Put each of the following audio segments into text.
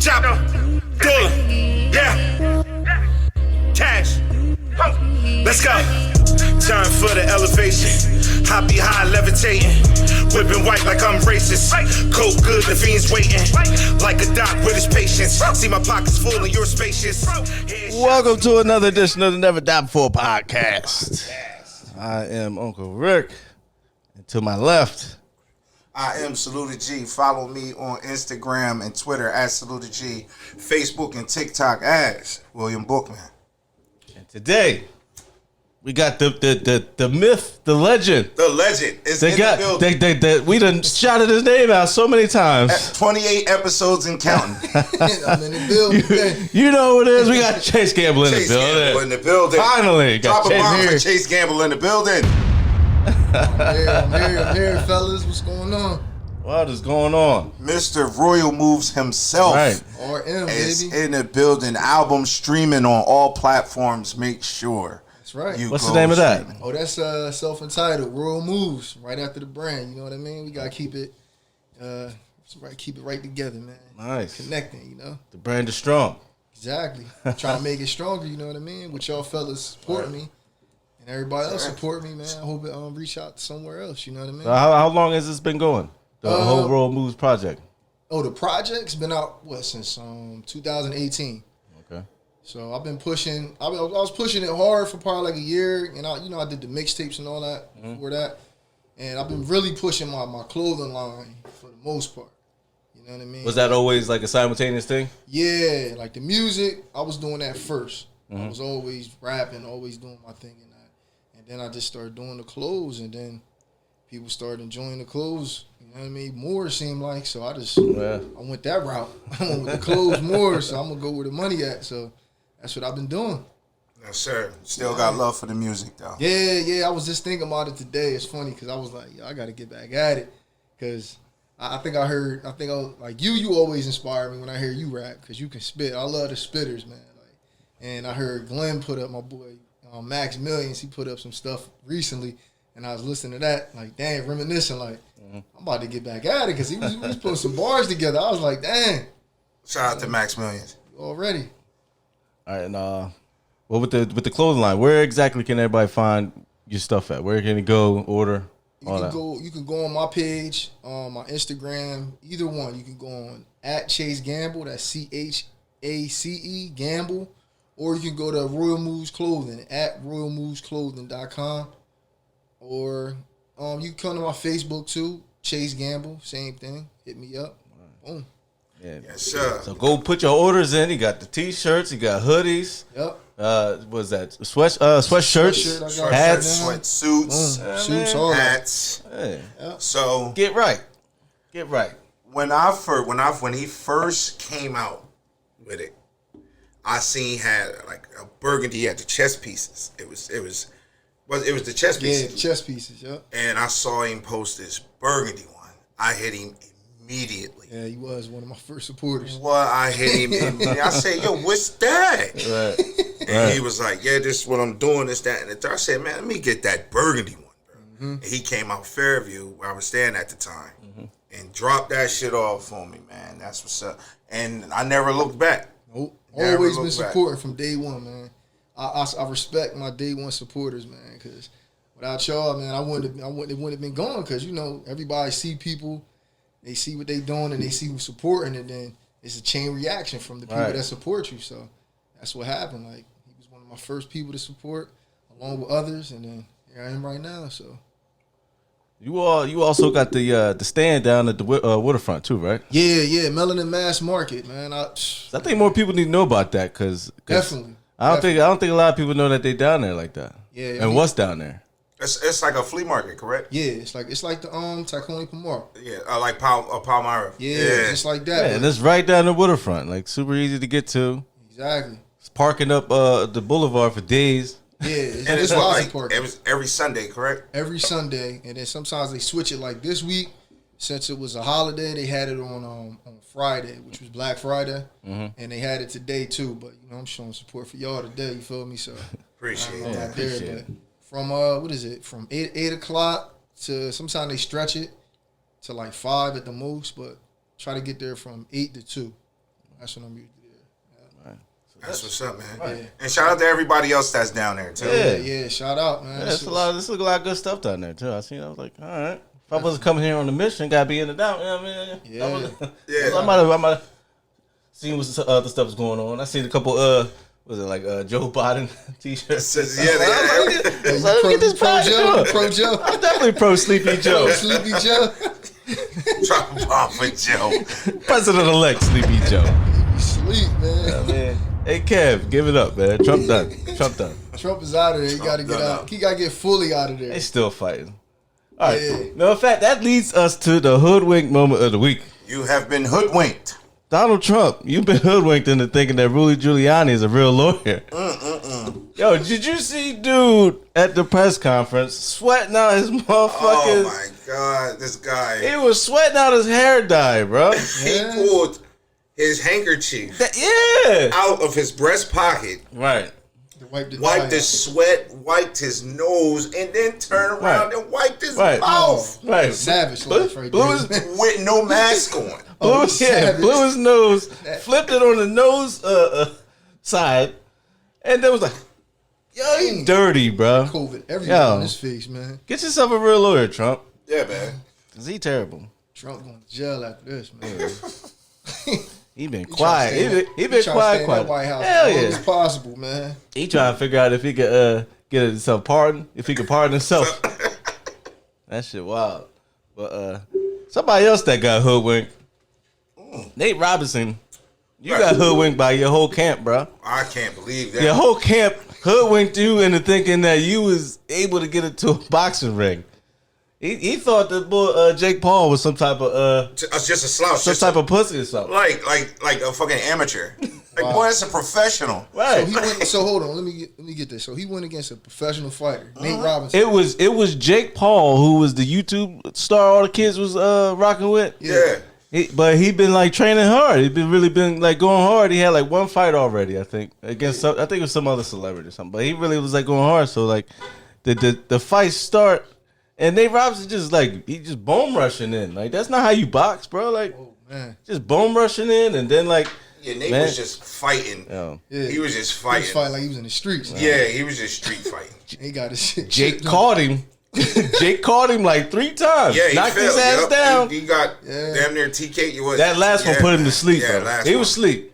Chopper, Dula, yeah, Cash, let's go. Time for the elevation. Hoppy high, levitating. Whipping white like I'm racist. Cold good, the fiend's waiting. Like a doc with his patience. See my pockets full and you're spacious. Welcome to another edition of the Never Die Before podcast. I am Uncle Rick. And to my left, I am Saluda G. Follow me on Instagram and Twitter at Saluda G. Facebook and TikTok as William Bookman. and today we got the myth, the legend. The legend is They in got the building. we done shouted his name out so many times. 28 episodes and counting. I'm in the building. You know what it is. We got Chace Gamble in Chase the building. Gamble in the building. Finally, got Drop a bomb Chace for here. Chace Gamble in the building. I'm here, fellas. What's going on? What is going on? Mr. Royal Moves himself Right. RM, is baby. in the building. Album streaming on all platforms. Make sure. That's right. you What's go the name of that? streaming. Oh, that's self-entitled. Royal Moves, right after the brand. You know what I mean? We gotta keep it, keep it right together, man. Nice. Connecting, you know. The brand is strong. Exactly. Trying to make it stronger. You know what I mean? With y'all fellas supporting me, and everybody else support me, man. I hope it reach out somewhere else. You know what I mean? So how long has this been going? The whole Royal Moves project. Oh, the project's been out since 2018. Okay. So I've been pushing. I was pushing it hard for probably like a year, and I did the mixtapes and all that before that, and I've been really pushing my clothing line for the most part. You know what I mean? Was that always like a simultaneous thing? Yeah, like the music, I was doing that first. I was always rapping, always doing my thing and that, and then I just started doing the clothes, and then people started enjoying the clothes. You know what I mean? More it seemed like, so I went that route. I went with the clothes more, so I'm gonna go where the money at. So that's what I've been doing. Yes, sir. Still got love for the music, though. Yeah. I was just thinking about it today. It's funny because I was like, I got to get back at it. Because I think I was like, you always inspire me when I hear you rap because you can spit. I love the spitters, man. Like, and I heard Glenn put up, my boy Max Millions, he put up some stuff recently. And I was listening to that, like, dang, reminiscing, like, I'm about to get back at it because he was putting some bars together. I was like, dang. Shout out to Max Millions. Already. All right, and well, with the clothing line, where exactly can everybody find your stuff at? Where can you go order? You can go on my page, my Instagram, either one. You can go on at Chace Gamble, that's CHACE Gamble, or you can go to Royal Moves Clothing at royalmovesclothing.com, or you can come to my Facebook too, Chace Gamble, same thing. Hit me up. Boom. Yeah. Yes, sir. So go put your orders in. You got the t-shirts, you got hoodies. Yep. What's that? Sweatshirts, Sweatshirt I got hats. right now. Sweatsuits, Suits, all that. hats. Hey, So get right. Get right. when he first came out with it, I seen had like a burgundy. He had the chest pieces. It was the chest Yeah, pieces. chest pieces, yep. And I saw him post this burgundy one. I hit him immediately. Yeah, he was one of my first supporters. Well, I hit him immediately. I said, "Yo, what's that?" Right. And he was like, "Yeah, this is what I'm doing. This, that, and the third." I said, "Man, let me get that burgundy one, bro." And he came out Fairview, where I was staying at the time, and dropped that shit off for me, man. That's what's up. And I never looked back. Nope. Never Always look been back. supporting from day one, man. I respect my day one supporters, man, because without y'all, man, it wouldn't have been going, because, you know, everybody see people, they see what they doing, and they see who's supporting, and then it's a chain reaction from the people that support you. So that's what happened. Like, he was one of my first people to support, along with others, and then here I am right now. So You also got the stand down at the waterfront too, right? yeah, Melanin Mass Market, man. I think more people need to know about that because Definitely. I don't think a lot of people know that they down there like that. Yeah, and what's down there? It's like a flea market, correct? Yeah, it's like the Taikoni Pomar. Yeah, like Palmyra. Yeah, just like that. Yeah, and it's right down the waterfront, like super easy to get to. Exactly. It's parking up the boulevard for days. Yeah, And it's it's lots like of parking. every Sunday, correct? Every Sunday, and then sometimes they switch it. Like this week, since it was a holiday, they had it on Friday, which was Black Friday, and they had it today too. But you know, I'm showing support for y'all today. You feel me? So Appreciate I'm that. not there, but from what is it? From 8 o'clock to sometimes they stretch it to like 5 at the most, but try to get there from 8 to 2. That's what I'm usually there. That's what's up, man. Right. And shout out to everybody else that's down there too. Yeah. Shout out, man. Yeah, there's a lot of good stuff down there too. I was like, all right. If I wasn't coming here on the mission, gotta be in and out. You know what I mean? Yeah. I might have seen what other stuff was going on. I seen a couple. Was it like Joe Biden t-shirts? Yeah, Pro Joe. I'm definitely pro Sleepy Joe. Sleepy Joe. Drop a bomb for Joe. President-elect Sleepy Joe. You sleep, man. Man. Hey Kev, give it up, man. Trump done. Trump is out of there. He got to get out. He got to get fully out of there. They still fighting. All right. Yeah. No, in fact, that leads us to the hoodwink moment of the week. You have been hoodwinked. Donald Trump, you've been hoodwinked into thinking that Rudy Giuliani is a real lawyer. Yo, did you see dude at the press conference sweating out his motherfucking... Oh my God, this guy. He was sweating out his hair dye, bro. He pulled his handkerchief Yeah. out of his breast pocket, Right. wiped his sweat, wiped his nose, and then turned around and wiped his mouth Right. Savage life right there. with no mask on. Blew his nose, flipped it on the nose side, and then was like, yo, you dirty, bro. COVID everywhere on his face, man. Get yourself a real lawyer, Trump. Yeah, man. Cause he terrible. Trump going to jail after this, man. He been quiet. He been quiet. That White House Hell as long yeah. as possible, man. He trying to figure out if he could get himself pardoned, if he could pardon himself. That shit wild. But somebody else that got hoodwinked, Nate Robinson. You got hoodwinked by your whole camp, bro. I can't believe that. Your whole camp hoodwinked you into thinking that you was able to get into a boxing ring. He thought that boy Jake Paul was some type of just a slouch, some type of pussy or something. like a fucking amateur. Like, boy, that's a professional. Right. So hold on, let me get this. So he went against a professional fighter, Nate Robinson. It was Jake Paul who was the YouTube star all the kids was rocking with. Yeah. But he been like training hard. He been like going hard. He had like one fight already, I think, against I think it was some other celebrity or something. But he really was like going hard. So like the fight start, and Nate Robinson just like he just bone rushing in. Like that's not how you box, bro. Like just bone rushing in, and then like Nate was just fighting. Yeah. He was just He fighting. was fighting like he was in the streets. Yeah, he was just street fighting. He got his shit. Jake caught him. Jake caught him like 3 times. Yeah, he knocked fell. his ass down. He got damn near TK. That last one put him to sleep. Yeah, Bro. He was asleep.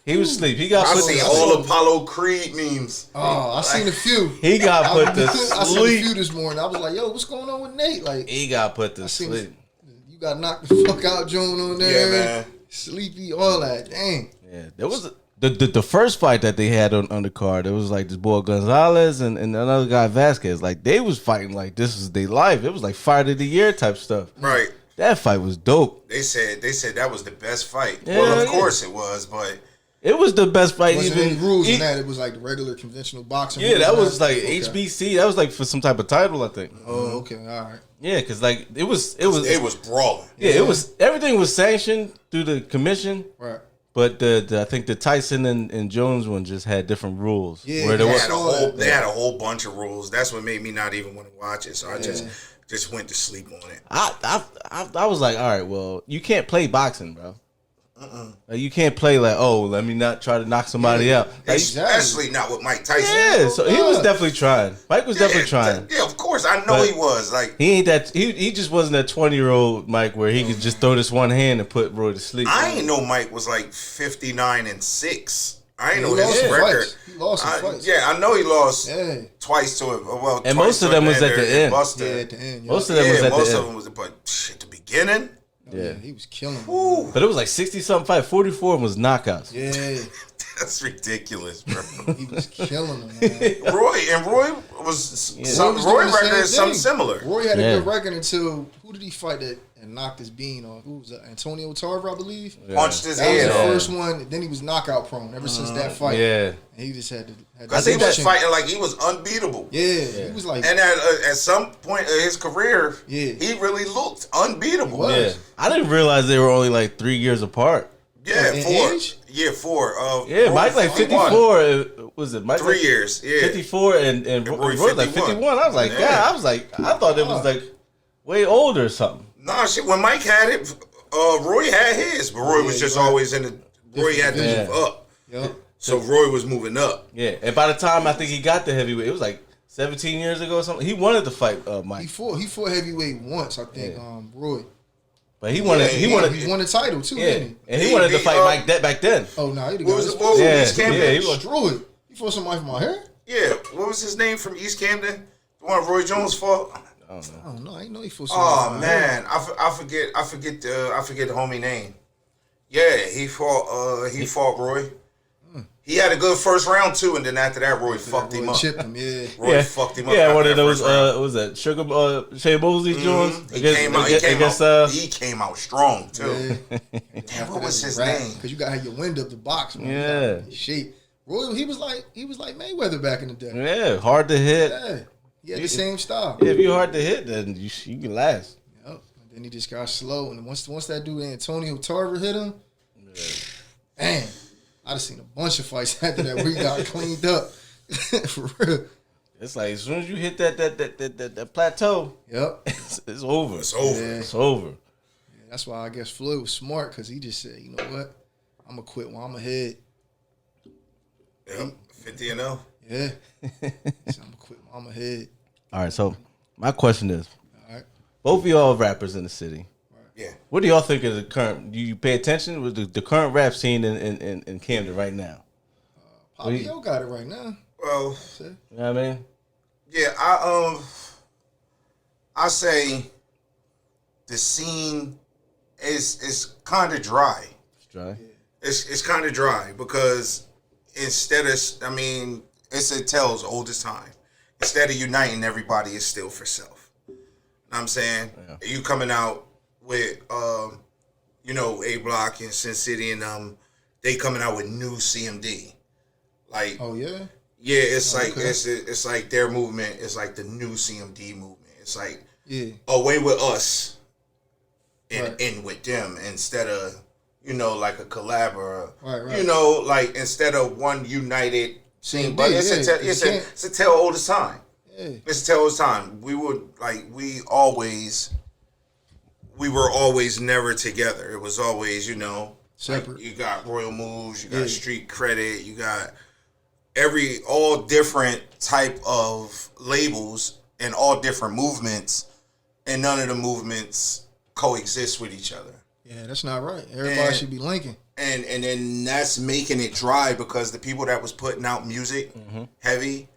He was asleep. He got. I put seen to all sleep. Apollo Creed memes. Oh, I seen a few. He got put to I seen a sleep. few this morning. I was like, yo, what's going on with Nate? Like He got put to sleep. You got knocked the fuck out, Joan on there. Yeah, man. Sleepy, all that. Dang. Yeah, there was the first fight that they had on the card. It was like this boy Gonzalez and another guy Vasquez. Like they was fighting like this was their life. It was like fight of the year type stuff. Right. That fight was dope. They said that was the best fight. Yeah, Well, of course it was, but it was the best fight. Wasn't any rules in that. It was like the regular conventional boxing. Yeah, rules that and was like Okay. HBC. That was like for some type of title, I think. Oh, okay, all right. Yeah, because like it was brawling. Yeah, it was everything was sanctioned through the commission. Right. But I think the Tyson and Jones one just had different rules. Yeah, where there They was had a whole bunch of rules. That's what made me not even want to watch it. So I just went to sleep on it. I was like, all right, well, you can't play boxing, bro. Like, you can't play like, oh, let me not try to knock somebody out. Like, Especially not with Mike Tyson. yeah, so he was definitely trying. Mike was definitely trying. Yeah, of course. I know he was. Like He ain't that. He just wasn't that 20-year-old Mike where he could just throw this one hand and put Roy to sleep. I ain't know Mike was like 59-6. I ain't know He lost his some record. fights. He lost some fights. Yeah, I know he lost Yeah. twice to it. Well, And twice most of to them was at Evander the and end. Buster. Yeah, at the end. Most of them was at most the of end. them was, but at the beginning. Yeah. He was killing him. Ooh, But it was like 60-something fight. 44 was knockouts. Yeah, that's ridiculous, bro. he was killing him, man. Roy was Roy was Roy doing the record same is something thing. similar. Roy had Yeah. a good record until who did he fight that and knocked his bean off? Who was that? Antonio Tarver, I believe. Punched his That was head the off. first one. Then he was knockout prone ever since that fight. Yeah. And he just had to. Because he was fighting like he was unbeatable. Yeah, he was like. And at some point in his career, Yeah. he really looked unbeatable. He was. Yeah. I didn't realize they were only like 3 years apart. Yeah, In 4. age? Yeah, 4. Yeah, Roy Mike like 51. 54. Was it Mike? 3 years. Yeah. 54 and Roy Roy like 51. 51. I was like, Yeah. yeah. I thought it was like way older or something. Nah, shit. When Mike had it, Roy had his, but Roy was just always in the Roy had to division. move up. Yep. So Roy was moving up. Yeah, and by the time I think he got the heavyweight, it was like 17 years ago or something. He wanted to fight Mike. He fought heavyweight once, I think. Roy. But he wanted. Yeah, he wanted. He won the title too, Yeah, didn't he? and he wanted to fight Mike back then. Oh no, he What was got what was Yeah, East Camden? yeah, he drew it. He fought somebody from out here. Yeah, what was his name from East Camden? The one Roy Jones fought. I don't know. I don't know. I didn't know he fought somebody. Oh from out here. man, I forget the homie name. Yeah, he fought Roy. He had a good first round too, and then after that, Roy fucked him Roy up. chipped him, yeah. Roy fucked him up. Yeah, after one of that those. first round. What was that Sugar Shea Mosley Jones? He came out strong too. Yeah. Damn, what was his name? Because you gotta have your wind up the box, man. Yeah. Shape. Roy, he was like Mayweather back in the day. Yeah, hard to hit. Yeah. He had the same style. Yeah, if you're hard to hit, then you can last. Yep. And then he just got slow. And once that dude Antonio Tarver hit him, man, I'd have seen a bunch of fights after that where he got cleaned up. For real. It's like as soon as you hit that plateau, Yep. it's over. It's over. Yeah. It's over. Yeah, that's why I guess Floyd was smart because he just said, you know what? I'm going to quit while I'm ahead. Yep, 50-0. Yeah. He said, I'm going to quit while I'm ahead. All right, so my question is, All right. both of y'all rappers in the city. Yeah. What do y'all think of the current? Do you pay attention with the current rap scene in Camden right now? Papio got it right now. Well, You know what I mean? yeah, I say the scene is kind of dry. It's dry. It's kind of dry because instead of, it's a tell's old as time. Instead of uniting everybody, it's still for self. You know what I'm saying? Yeah. You coming out with, A Block and Sin City and they coming out with new CMD. Like, Oh, yeah? yeah, it's like okay. it's like their movement is like the new CMD movement. It's like Yeah. away with us and Right. in with them instead of like a collab or Right. like instead of one united scene. CMD, But it's yeah, it's a tell old as time. Yeah. It's a tell old as time. We were always never together. It was always Separate. like, you got Royal Moves, you got Yeah. Street Credit, you got all different type of labels and all different movements, and none of the movements coexist with each other. Yeah, that's not right. Everybody And- should be linking. And then that's making it dry because the people that was putting out music heavy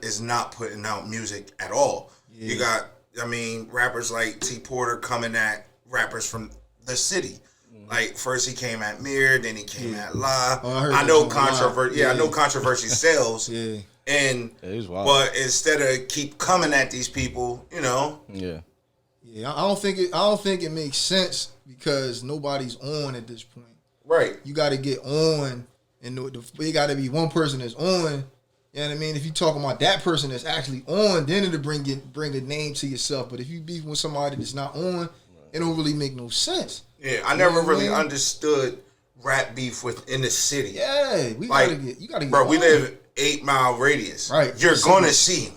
is not putting out music at all. Yeah. You got rappers like T Porter coming at rappers from the city. Like first he came at Mir, then he came at La. Oh, I heard I that know on La. controversy. Yeah, I know controversy sells. Yeah. And Yeah, he's wild. but instead of keep coming at these people, Yeah. Yeah, I don't think it makes sense because nobody's on at this point. right? You got to get on, and it got to be one person that's on. You know what I mean? If you talking about that person that's actually on, then it'll bring a name to yourself. But if you beef with somebody that's not on, it don't really make no sense. Yeah, I never know what I really mean? understood rap beef within the city. Yeah, you gotta get. Bro, we on. live 8 mile radius. Right. You're gonna see him.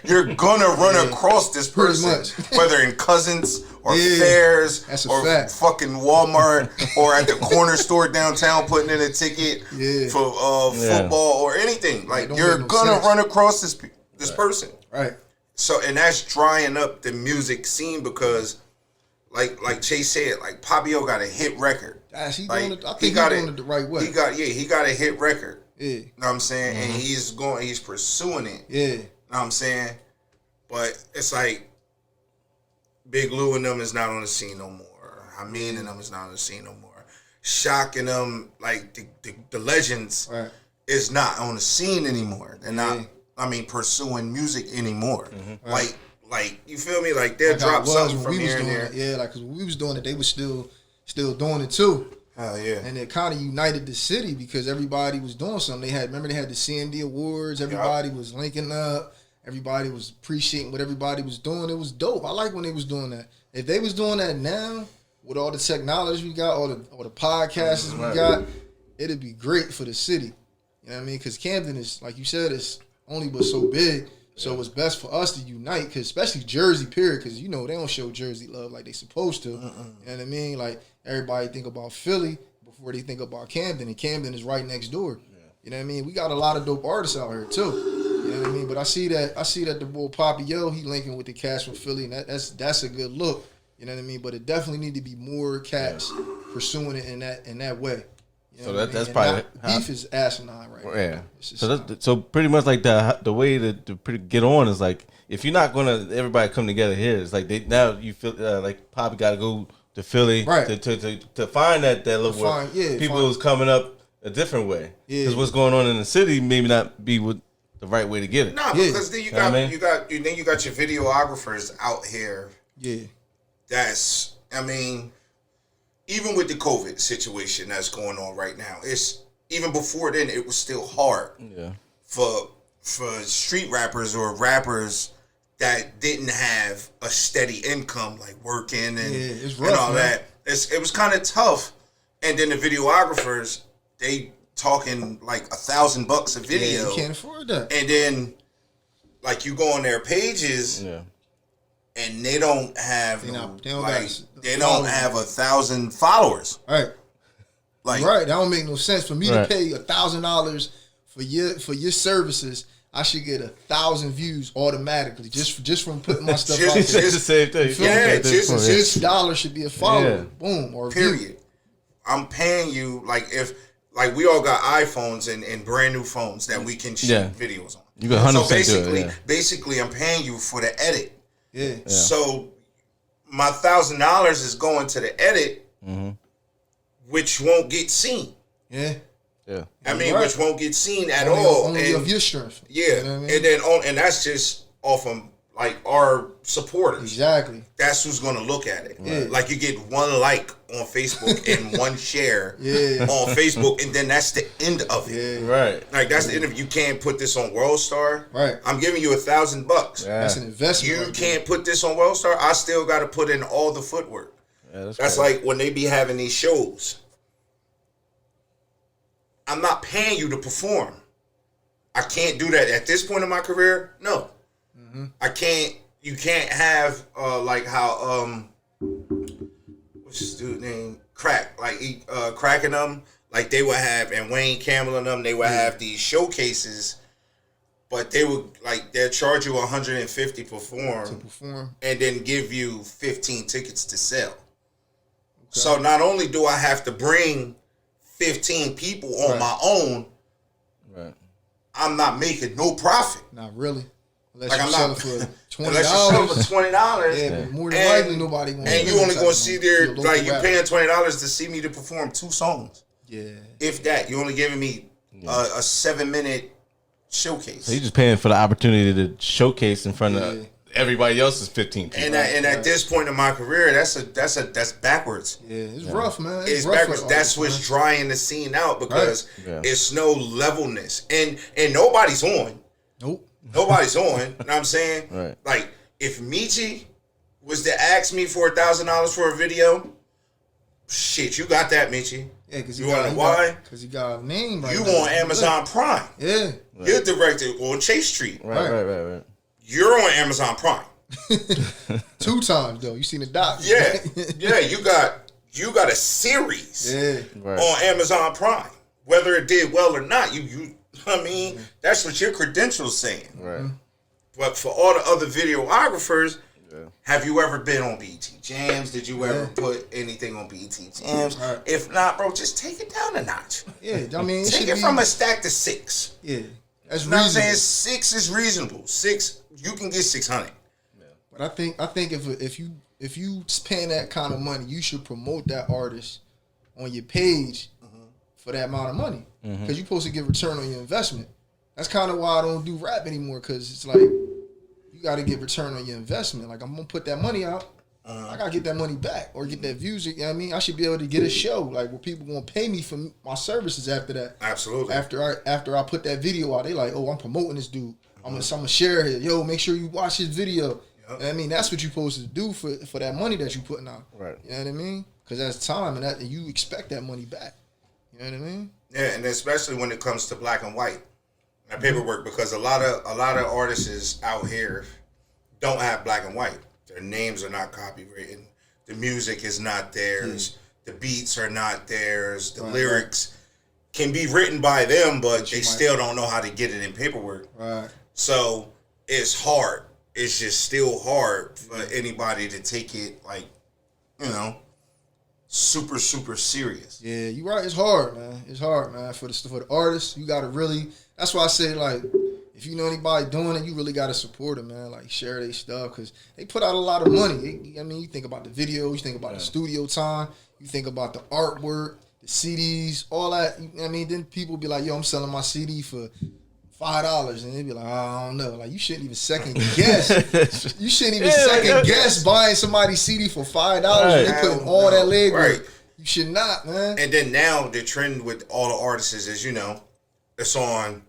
You're gonna run across this Pretty person, much. whether in Cousins or Yeah, Fairs that's a or fact. fucking Walmart or at the corner store downtown putting in a ticket Yeah. for football or anything. Like don't you're make no gonna sense. run across this person. Right. So and that's drying up the music scene because, like Chase said, like Papio got a hit record. Gosh, Like, I think he's doing it the right way. He got a hit record. Yeah. You know what I'm saying? And he's pursuing it. Yeah. You know what I'm saying? But it's like Big Lou and them is not on the scene no more. Hameen and them is not on the scene no more. Shock and them, like the legends, Right. is not on the scene anymore. They're Yeah. not, pursuing music anymore. Like you feel me? Like they'll Like how it drop was something when from we was here and doing there. it. Yeah, like 'cause when we was doing it, they was still doing it too. Hell yeah. And it kind of united the city because everybody was doing something. Remember they had the CND awards. Everybody was linking up. Everybody was appreciating what everybody was doing. It was dope. I like when they was doing that. If they was doing that now with all the technology we got, all the podcasts we got, it'd be great for the city. You know what I mean? Because Camden is, like you said, it's only but so big. So it's best for us to unite, cause especially Jersey, period, because they don't show Jersey love like they supposed to. You know what I mean? Like everybody think about Philly, before they think about Camden, and Camden is right next door. Yeah. You know what I mean? We got a lot of dope artists out here too. You know what I mean? But I see that the boy Poppy Yo, he linking with the cats from Philly, and that's a good look. You know what I mean? But it definitely need to be more cats pursuing it in that way. You know so that's probably beef is asinine right now. Yeah. So pretty much like the way to get on is like, if you're not gonna everybody come together here, it's like now you feel like Poppy got to go to Philly to find that little work. People who's coming up a different way. Because what's going on in the city maybe not be with the right way to get it. No, because then you got your videographers out here. Yeah. That's, I mean, even with the COVID situation that's going on right now, it's even before then it was still hard. Yeah. For street rappers or rappers that didn't have a steady income, like working and rough, all that. It was kind of tough. And then the videographers, they talking like $1,000 a video. Yeah, you can't afford that. And then, like, you go on their pages. Yeah. And they don't have they don't have 1,000 followers. Right. Like, that don't make no sense for me to pay $1,000 for your services. I should get 1,000 views automatically just from putting my stuff out there. Just the same thing. Yeah, just $1 should be a follow. Boom, or period. View. I'm paying you we all got iPhones and brand new phones that we can shoot videos on. You got 100% so basically, I'm paying you for the edit. Yeah. So my $1,000 is going to the edit, which won't get seen. Yeah. Yeah. I mean, which won't get seen at all. Only of your strength. Yeah. You know what I mean? And then and that's just off of like our supporters. Exactly. That's who's gonna look at it. Yeah. Like you get one like on Facebook and one share on Facebook, and then that's the end of it. Yeah. Right. Like that's the end of it. You can't put this on World Star. Right. I'm giving you $1,000. Yeah. That's an investment. You can't put this on World Star. I still got to put in all the footwork. Yeah, that's like when they be having these shows. I'm not paying you to perform. I can't do that at this point in my career. No, I can't. You can't have like how what's this dude name? Crack, like cracking them. Like they would have, and Wayne Campbell and them. They would have these showcases, but they would they'll charge you $150 to perform, and then give you 15 tickets to sell. Okay. So not only do I have to bring 15 people on my own, I'm not making no profit. Not really. Unless like you I'm sell not it for $20. Unless you sell it for $20. Yeah, but more than likely nobody wants. And you only gonna see there like you paying $20 to see me to perform 2 songs. Yeah. If that, you only giving me a 7-minute showcase. So you just paying for the opportunity to showcase in front of everybody else's 15 people. And at this point in my career, that's backwards. Yeah, it's rough, man. It's backwards. That's what's drying the scene out because it's no levelness. And nobody's on. Nope. Nobody's on. You know what I'm saying? Right. Like, if Michi was to ask me for $1,000 for a video, shit, you got that, Michi. Yeah, because you want to know why? Because he got a name right You now. on Amazon Prime. Yeah. You're directed on Chase Street. Right. You're on Amazon Prime. 2 times though. You seen the doc? Yeah. You got a series on Amazon Prime. Whether it did well or not, I mean, that's what your credentials saying. Right. But for all the other videographers, have you ever been on BET Jams? Did you ever put anything on BET Jams? Right. If not, bro, just take it down a notch. Yeah, I mean, take it from a stack to 6. Yeah, that's you know reasonable. what I'm saying? 6 is reasonable. 6, you can get 600. But I think if you paying that kind of money, you should promote that artist on your page for that amount of money because you're supposed to get return on your investment. That's kind of why I don't do rap anymore because it's like you got to get return on your investment. Like I'm gonna put that money out, I gotta get that money back or get that views. You know what I mean? I should be able to get a show like where people gonna pay me for my services after that. Absolutely. After I put that video out, they like, oh, I'm promoting this dude. I'm gonna share it. Yo, make sure you watch his video. Yep. I mean, that's what you're supposed to do for that money that you're putting out. Right. You know what I mean? Because that's time, and you expect that money back. You know what I mean? Yeah, and especially when it comes to black and white, that paperwork, because a lot of artists out here don't have black and white. Their names are not copywritten. The music is not theirs. the beats are not theirs, the lyrics can be written by them, but they still don't know how to get it in paperwork. Right. So it's hard. It's just still hard for anybody to take it like, you know, super, super serious. Yeah, you're right. It's hard, man. It's hard, man. For the artists, you gotta really. That's why I say, like, if you know anybody doing it, you really gotta support them, man. Like, share their stuff because they put out a lot of money. I mean, you think about the videos, you think about the studio time, you think about the artwork, the CDs, all that. I mean, then people be like, "Yo, I'm selling my CD for $5," and they be like, "Oh, I don't know." Like, you shouldn't even second guess. You shouldn't even second guess buying somebody's CD for $5 and they putting all that legwork. Right. You should not, man. And then now the trend with all the artists is, you know, it's on.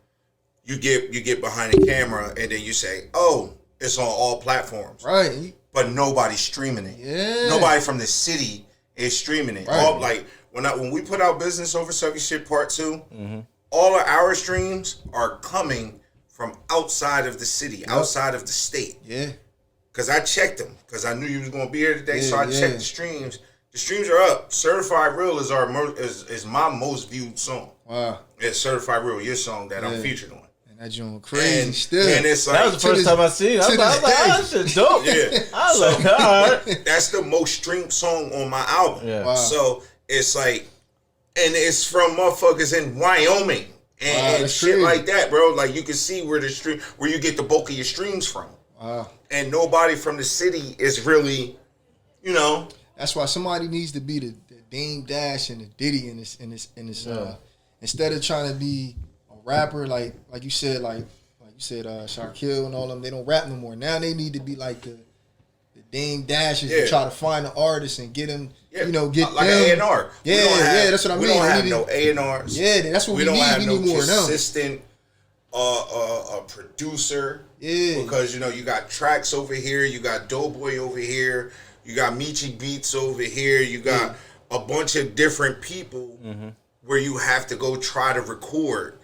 You get behind the camera and then you say, "Oh, it's on all platforms." Right. But nobody's streaming it. Yeah. Nobody from the city is streaming it. Right. All, like when we put out Business Over Sucky Shit Part 2, all of our streams are coming from outside of the city, outside of the state. Yeah. Because I checked them, because I knew you was going to be here today, so I checked the streams. The streams are up. Certified Real is my most viewed song. Wow. It's Certified Real, your song that I'm featured on. And that joint crazy And still. it's like, That was the first time I seen it. I was like, oh, this is dope. Yeah. I was like, all right. That's the most streamed song on my album. Yeah. Wow. So it's like, and it's from motherfuckers in Wyoming and shit crazy. like that, bro. Like you can see where you get the bulk of your streams from. Wow. And nobody from the city is really, you know. That's why somebody needs to be the Dame Dash and the Diddy in this instead of trying to be a rapper like you said Shaquille and all them, they don't rap no more. Now they need to be like the Dame Dashes and try to find the artists and get them, you know, get like them. an A&R. Yeah, that's what I mean. We don't have no A&Rs. Yeah, that's what we need. We don't have we no need more of them. consistent producer. Yeah. Because, you know, you got Tracks over here, you got Doughboy over here, you got Michi Beats over here, you got a bunch of different people where you have to go try to record.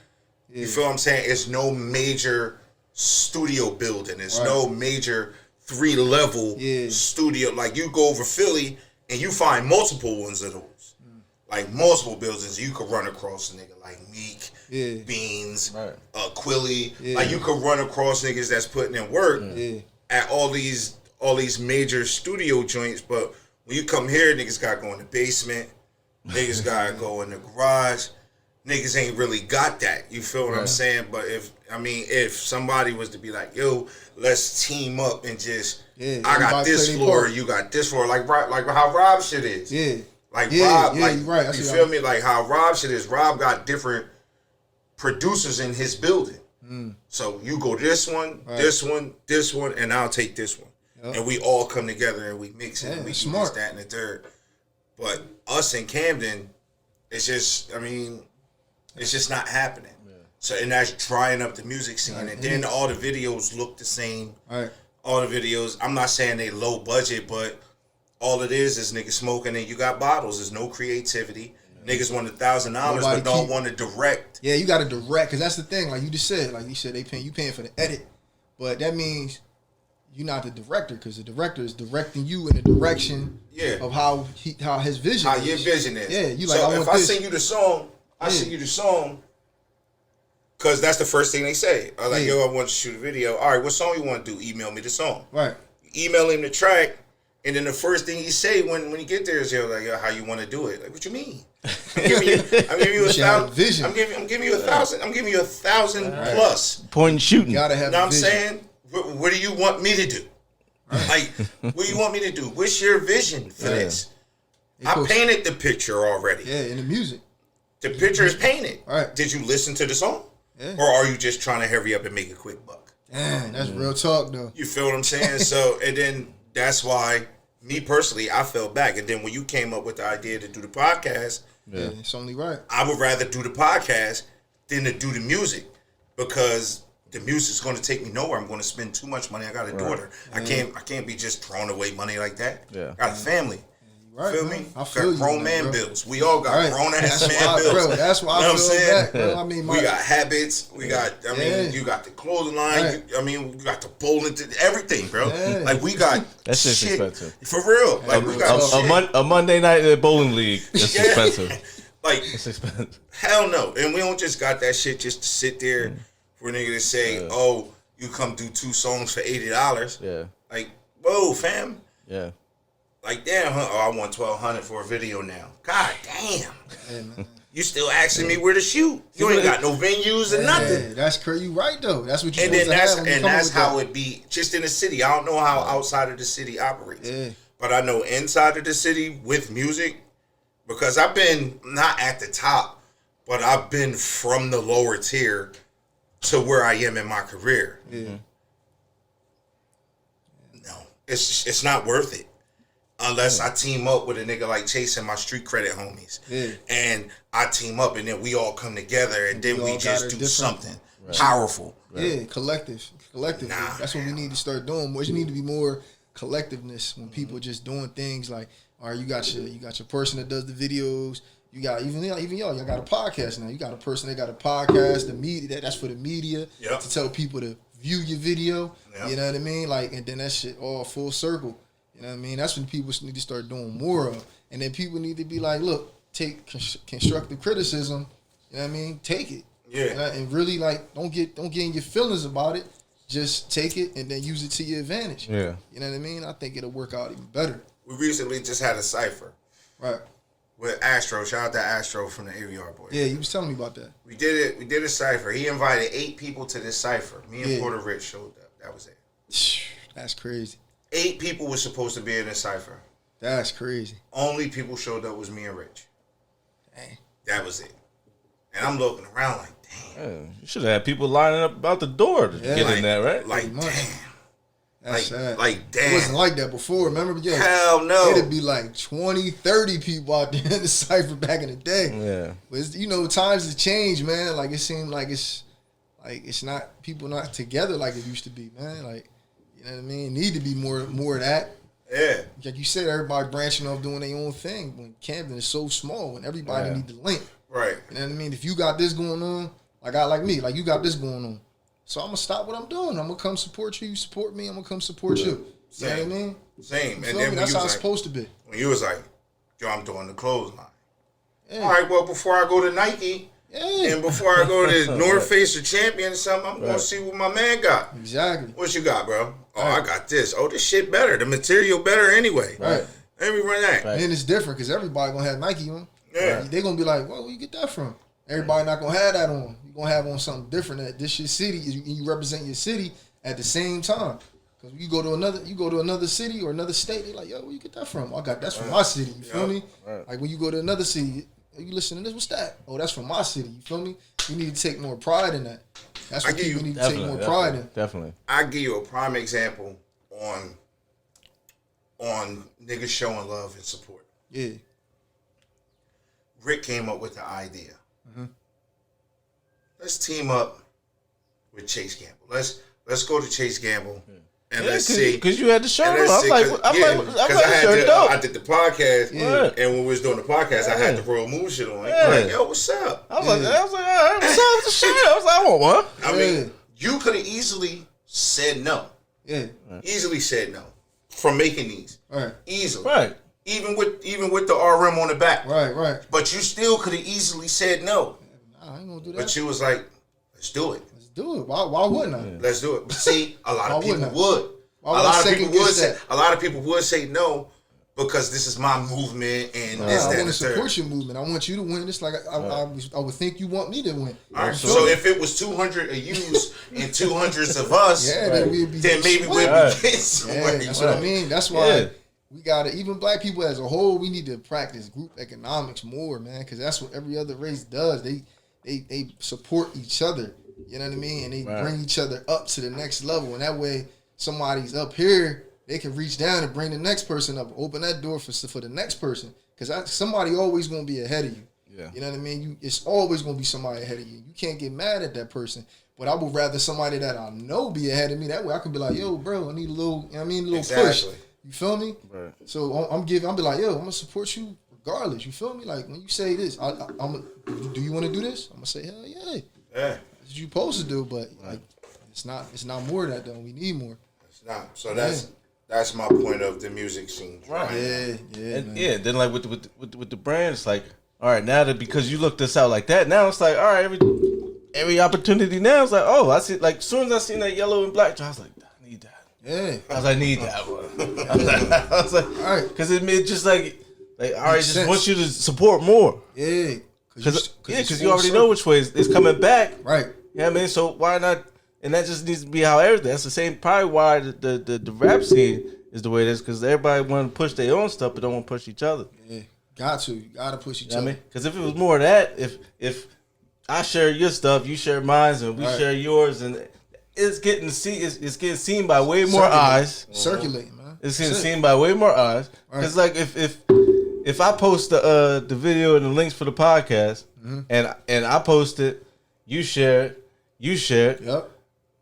You feel what I'm saying? It's no major studio building. It's no major 3-level studio. Like you go over Philly and you find multiple ones of those. Like multiple buildings. You could run across a nigga like Meek, Beans, Quilly. Like you could run across niggas that's putting in work at all these major studio joints. But when you come here, niggas gotta go in the basement. Niggas gotta go in the garage. Niggas ain't really got that. You feel what I'm saying? But if somebody was to be like, yo, let's team up and just, I got this floor, you got this floor, like how Rob shit is. Yeah. Like Rob, like you're right. you feel me? Like how Rob shit is. Rob got different producers in his building. So you go this one, this one, and I'll take this one. And we all come together and we mix it and we do this, that, and the third. But us in Camden, it's just, it's just not happening. So, and that's drying up the music scene. And then all the videos look the same. All the videos, I'm not saying they low budget, but all it is niggas smoking and you got bottles. There's no creativity. Niggas want $1,000 but don't want to direct. Yeah, you got to direct, because that's the thing. Like you just said, they paying for the edit. But that means you're not the director, because the director is directing you in the direction of how his vision is. How your vision is. Yeah, you like, so I want if I this. sing you the song, because that's the first thing they say. I'm like, yo, I want you to shoot a video. All right, what song you want to do? Email me the song. Right. Email him the track, and then the first thing he say when you get there is, yo, how you want to do it? Like, what you mean? I'm giving you $1,000. I'm giving you $1,000. I'm giving you $1,000 plus. Point and shooting. You gotta have. You know what I'm saying? What do you want me to do? Like, what do you want me to do? What's your vision for this? I painted the picture already. Yeah, in the music. The picture is painted. All right. Did you listen to the song? Yeah. Or are you just trying to hurry up and make a quick buck? Damn, that's real talk, though. You feel what I'm saying? So, and then that's why, me personally, I fell back. And then when you came up with the idea to do the podcast, it's only right. I would rather do the podcast than to do the music, because the music's going to take me nowhere. I'm going to spend too much money. I got a daughter. I can't be just throwing away money like that. I got a family. Right, Feel man. me? I feel got grown you, man bro. bills. We all got Right. grown ass That's man why, bills. bro. That's why You know I what feel I'm saying? that, bro. I mean, We got habits. We got. I mean, Yeah. you got the clothing line. Right. You got the bowling. Everything, bro. Yeah. Like we got That shit's shit expensive. for real. Like we got shit. A Monday night at bowling league. It's Yeah. expensive. Like It's expensive. hell no. And we don't just got that shit just to sit there for a nigga to say, "Oh, you come do 2 songs for $80." Yeah. Like, whoa, fam. Yeah. Like, damn, huh? Oh, I want $1,200 for a video now. God damn. Hey, man. You still asking me where to shoot? You ain't got no venues or nothing. Yeah, that's crazy. You right though. That's what you. And then that's how it. it be just in the city. I don't know how outside of the city operates. Yeah. But I know inside of the city with music, because I've been not at the top, but I've been from the lower tier to where I am in my career. Yeah. No, it's not worth it. Unless I team up with a nigga like Chace and my street credit homies. Yeah. And I team up and then we all come together and then We we all just got do a different- something powerful. Yeah, collective. Nah, That's what we need to start doing. More, you need to be more collectiveness when people just doing things like, all right, you got your person that does the videos. You got even y'all got a podcast now. You got a person that got a podcast. The media that's for the media Yep. to tell people to view your video. Yep. You know what I mean? Like, and then that shit all full circle. You know what I mean? That's when people need to start doing more of. And then people need to be like, look, take constructive criticism. You know what I mean? Take it. Yeah. And really like don't get in your feelings about it. Just take it and then use it to your advantage. Yeah. You know what I mean? I think it'll work out even better. We recently just had a cipher Right. with Astro. Shout out to Astro from the AVR Boys. Yeah, you was telling me about that. We did it. We did a cipher. He invited 8 people to this cipher. Me and Yeah. Porter Rich showed up. That was it. That's crazy. 8 people were supposed to be in this cipher. That's crazy. Only people showed up was me and Rich. Dang. That was it. And I'm looking around like, damn. Yeah. You should have had people lining up out the door to Yeah. get Like- in there, right? Like, Pretty much. damn. That's sad. Like, damn. It wasn't like that before. Remember? Yeah. Hell no. It'd be like 20, 30 people out there in the cipher back in the day. Yeah. But it's, times have changed, man. Like it seemed like it's not people not together like it used to be, man. Like, you know what I mean? Need to be more of that. Yeah. Like you said, everybody branching off doing their own thing. When Camden is so small, when everybody Yeah. need to link. Right. You know what I mean? If you got this going on, like me, like you got this going on. So I'm gonna stop what I'm doing. I'm gonna come support you. You support me. I'm gonna come support you. You know what I Same. mean? Same. You And feel then me? when That's you how was it's like, supposed to be. when you was like, yo, I'm doing the clothesline. Yeah. All right, well, before I go to Nike Yeah. and before I go to North Face or Champion or something, I'm going to see what my man got. Exactly. What you got, bro? Oh, Right. I got this. Oh, this shit better. The material better anyway. Right. Let me run that. Right. Then it's different because everybody gonna have Nike on. Yeah. They gonna be like, well, where you get that from? Everybody not gonna have that on. You gonna have on something different. That this your city. You represent your city at the same time. Because you go to another city or another state, they like, yo, where you get that from? I got that's from my city. You feel me? Right. Like when you go to another city, you listen to this. What's that? Oh, that's from my city. You feel me? You need to take more pride in that. That's what I give people you- need to take more pride in. Definitely. I give you a prime example on niggas showing love and support. Yeah. Rick came up with the idea. Mm-hmm. Let's team up with Chace Gamble. Let's go to Chace Gamble and Yeah, let's see. because you had the shirt And on. let's I'm like, see, the shirt dope. I did the podcast, Yeah. and when we was doing the podcast, I had Yeah. the Royal Move shit on. Yeah. Like, yo, what's up? I was like, all right, what's up with the shirt? I was like, I want one. I Yeah. mean, you could have easily said no. Yeah. Easily said no from making these. Right. Easily. Right. Even with the RM on the back. Right. But you still could have easily said no. Nah, I ain't gonna do that. But you was like, let's do it. Let's do it. Why wouldn't I? Let's do it. But see, a lot of Why wouldn't people I? would. Why would I second guess that? A lot of people would say no because this is my movement and this, I that, want and to the third. support your movement. I want you to win. It's like I would think you want me to win. All right, You so feel me? if it was 200 of yous and 200s of us, yeah, then we'd be then maybe split. we'll be getting somewhere. Yeah, that's what I mean. That's why Yeah. we gotta, even black people as a whole, we need to practice group economics more, man, because that's what every other race does. They support each other. You know what I mean? And they Right. bring each other up to the next level. And that way, somebody's up here, they can reach down and bring the next person up, open that door for the next person. Because somebody always gonna be ahead of you. Yeah. You know what I mean? It's always gonna be somebody ahead of you. You can't get mad at that person. But I would rather somebody that I know be ahead of me. That way I could be like, yo, bro, I need a little, you know what I mean, a little push. Exactly. You feel me? Right. So I'm be like, yo, I'm gonna support you regardless. You feel me? Like when you say this, do you want to do this? I'm gonna say hell yeah. Yeah. That's what you supposed to do, but like it's not more of that though. We need more. It's not. So that's my point of the music scene. Right. Yeah. And Man. then like with the brand, it's like, all right, now that because you look this out like that, now it's like, all right, every opportunity now it's like, oh, I see. Like as soon as I seen that yellow and black, I was like, I need that. Yeah. I was like, I need that one. I was like, All right. because it made just like all right, Makes just sense. want you to support more. Yeah. Because you already know which way it's coming back. Right. Yeah, I mean, so why not? And that just needs to be how everything. That's the same. Probably why the rap scene is the way it is. Because everybody want to push their own stuff, but don't want to push each other. Yeah. Got to. You got to push each You know other. what I mean? Because if it was more of that, if I share your stuff, you share mine, and we share yours, and it's getting it's getting seen by way more eyes. Circulating, man. It's getting seen by way more eyes. Because like if I post the video and the links for the podcast, and I post it, you share it. Yep.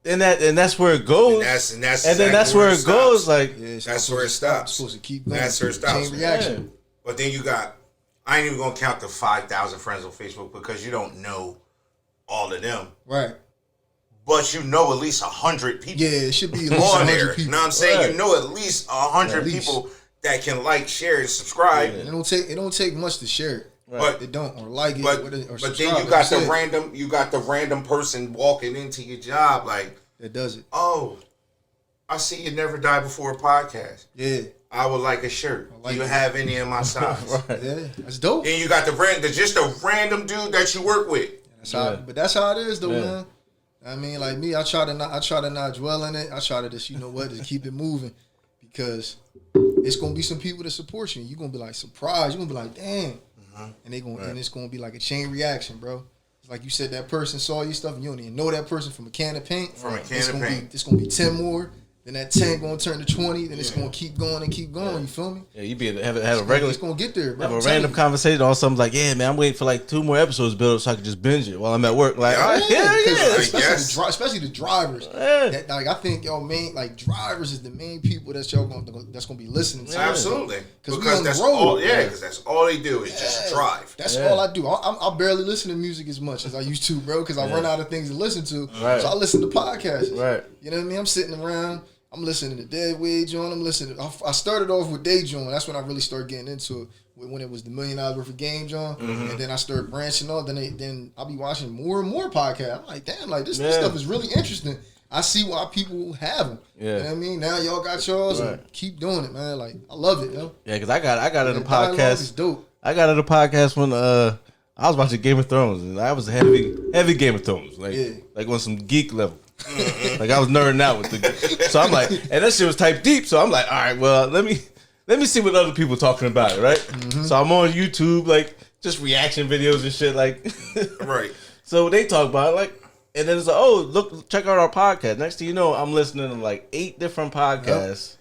And that's where it goes. And that's then that's where it goes. Like that's where it stops. It's supposed to keep going. That's where it stops. Chain reaction. But then you got, I ain't even gonna count the 5,000 friends on Facebook because you don't know all of them. Right. But you know at least 100 people. Yeah, it should be at least on 100 there. people. You know what I'm saying? Right. You know at least 100 people that can like, share, and subscribe. It don't take much to share it. But It don't or like it but or then subscribe, you got like the random person walking into your job like, that does it. oh, I see you never die before a podcast. Yeah. I would like a shirt. like Do you it. have any in my size? Yeah. That's dope. Then you got just a random dude that you work with. But that's how it is though, Yeah. man. I mean, like me, I try to not dwell in it. I try to just, just keep it moving because it's gonna be some people that support you. You're gonna be like surprised. You're gonna be like, damn. And and it's gonna be like a chain reaction, bro. It's like you said that person saw your stuff and you don't even know that person from a can of paint. It's gonna be 10 more. Then that 10 gonna turn to 20. Then it's gonna keep going and keep going. You feel me? yeah, you be have a regular. It's gonna get there, bro. Have a I'm telling random you. conversation on something like, yeah, man, I'm waiting for like 2 more episodes to build up so I can just binge it while I'm at work. Like, Yeah. yeah. Especially the drivers. Yeah. That, like I think y'all drivers is the main people that's gonna be listening to. Absolutely. 'Cause we Because on the that's road. all. Yeah, because that's all they do is just drive. That's all I do. I barely listen to music as much as I used to, bro, because I run out of things to listen to. Right. So I listen to podcasts. Right. You know what I mean? I'm sitting around. I'm listening to Dead Weight John. I'm listening. I started off with Day John. That's when I really started getting into it. When it was the $1 million worth of game, John, and then I started branching off. Then I'll be watching more and more podcasts. I'm like, damn, like this stuff is really interesting. I see why people have them. Yeah. You know what I mean? Now y'all got yours, and keep doing it, man. Like I love it, yo. Yeah, because I got in a Dialogue is podcast. dope. I got in a podcast when I was watching Game of Thrones, and I was a heavy Game of Thrones, like on some geek level. Like I was nerding out with the. So I'm like, and that shit was type deep. So I'm like, all right, well, let me see what other people talking about it, right? So I'm on YouTube, like just reaction videos and shit, like. Right. So they talk about it, like, and then it's like, oh, look, check out our podcast. Next thing you know, I'm listening to like 8 different podcasts.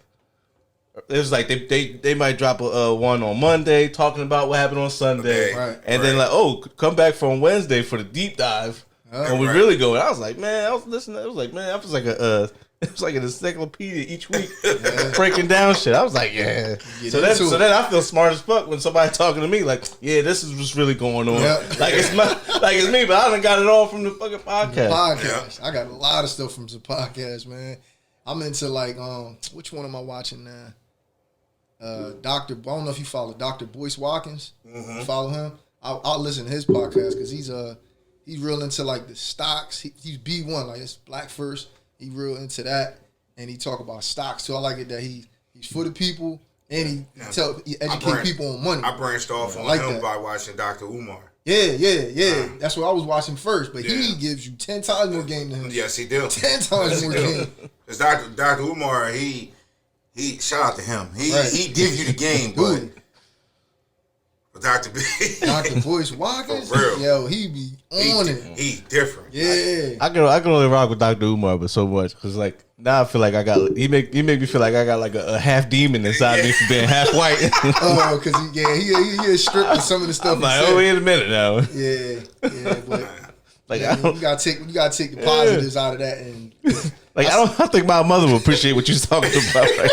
It was like they might drop a one on Monday talking about what happened on Sunday, Okay. and then like, oh, come back from Wednesday for the deep dive. And we really go. And I was like, man, I was listening. It was like, man, I was like it was like an encyclopedia each week breaking down shit. I was like, yeah. So then I feel smart as fuck when somebody talking to me like, yeah, this is what's really going on. Yeah. Like it's me, but I done got it all from the fucking podcast. Podcast. I got a lot of stuff from the podcast, man. I'm into like which one am I watching now? Dr. I don't know if you follow Dr. Boyce Watkins. You follow him? I'll listen to his podcast because he's real into like the stocks. He's B1, like it's Black First. He real into that, and he talk about stocks too. I like it that he's for the people, and he educate people on money. I branched off on like him that. by watching Dr. Umar. Yeah. That's what I was watching first, but he gives you 10 times more game than him. Yes, he do. 10 times more game. Because Dr. Umar, he shout out to him. He gives you the game, but Dr. B, Dr. Boyce Watkins, For real. yo, he be on it. He's different. Yeah. I can only rock with Dr. Umar, but so much because like now I feel like I got he make me feel like I got like a half demon inside me for being half white. Oh, because he is stripped of some of the stuff. I'm like, oh, wait a minute now. Yeah, but Like yeah, I don't, you gotta take the positives out of that, and like I think my mother would appreciate what you're talking about. Right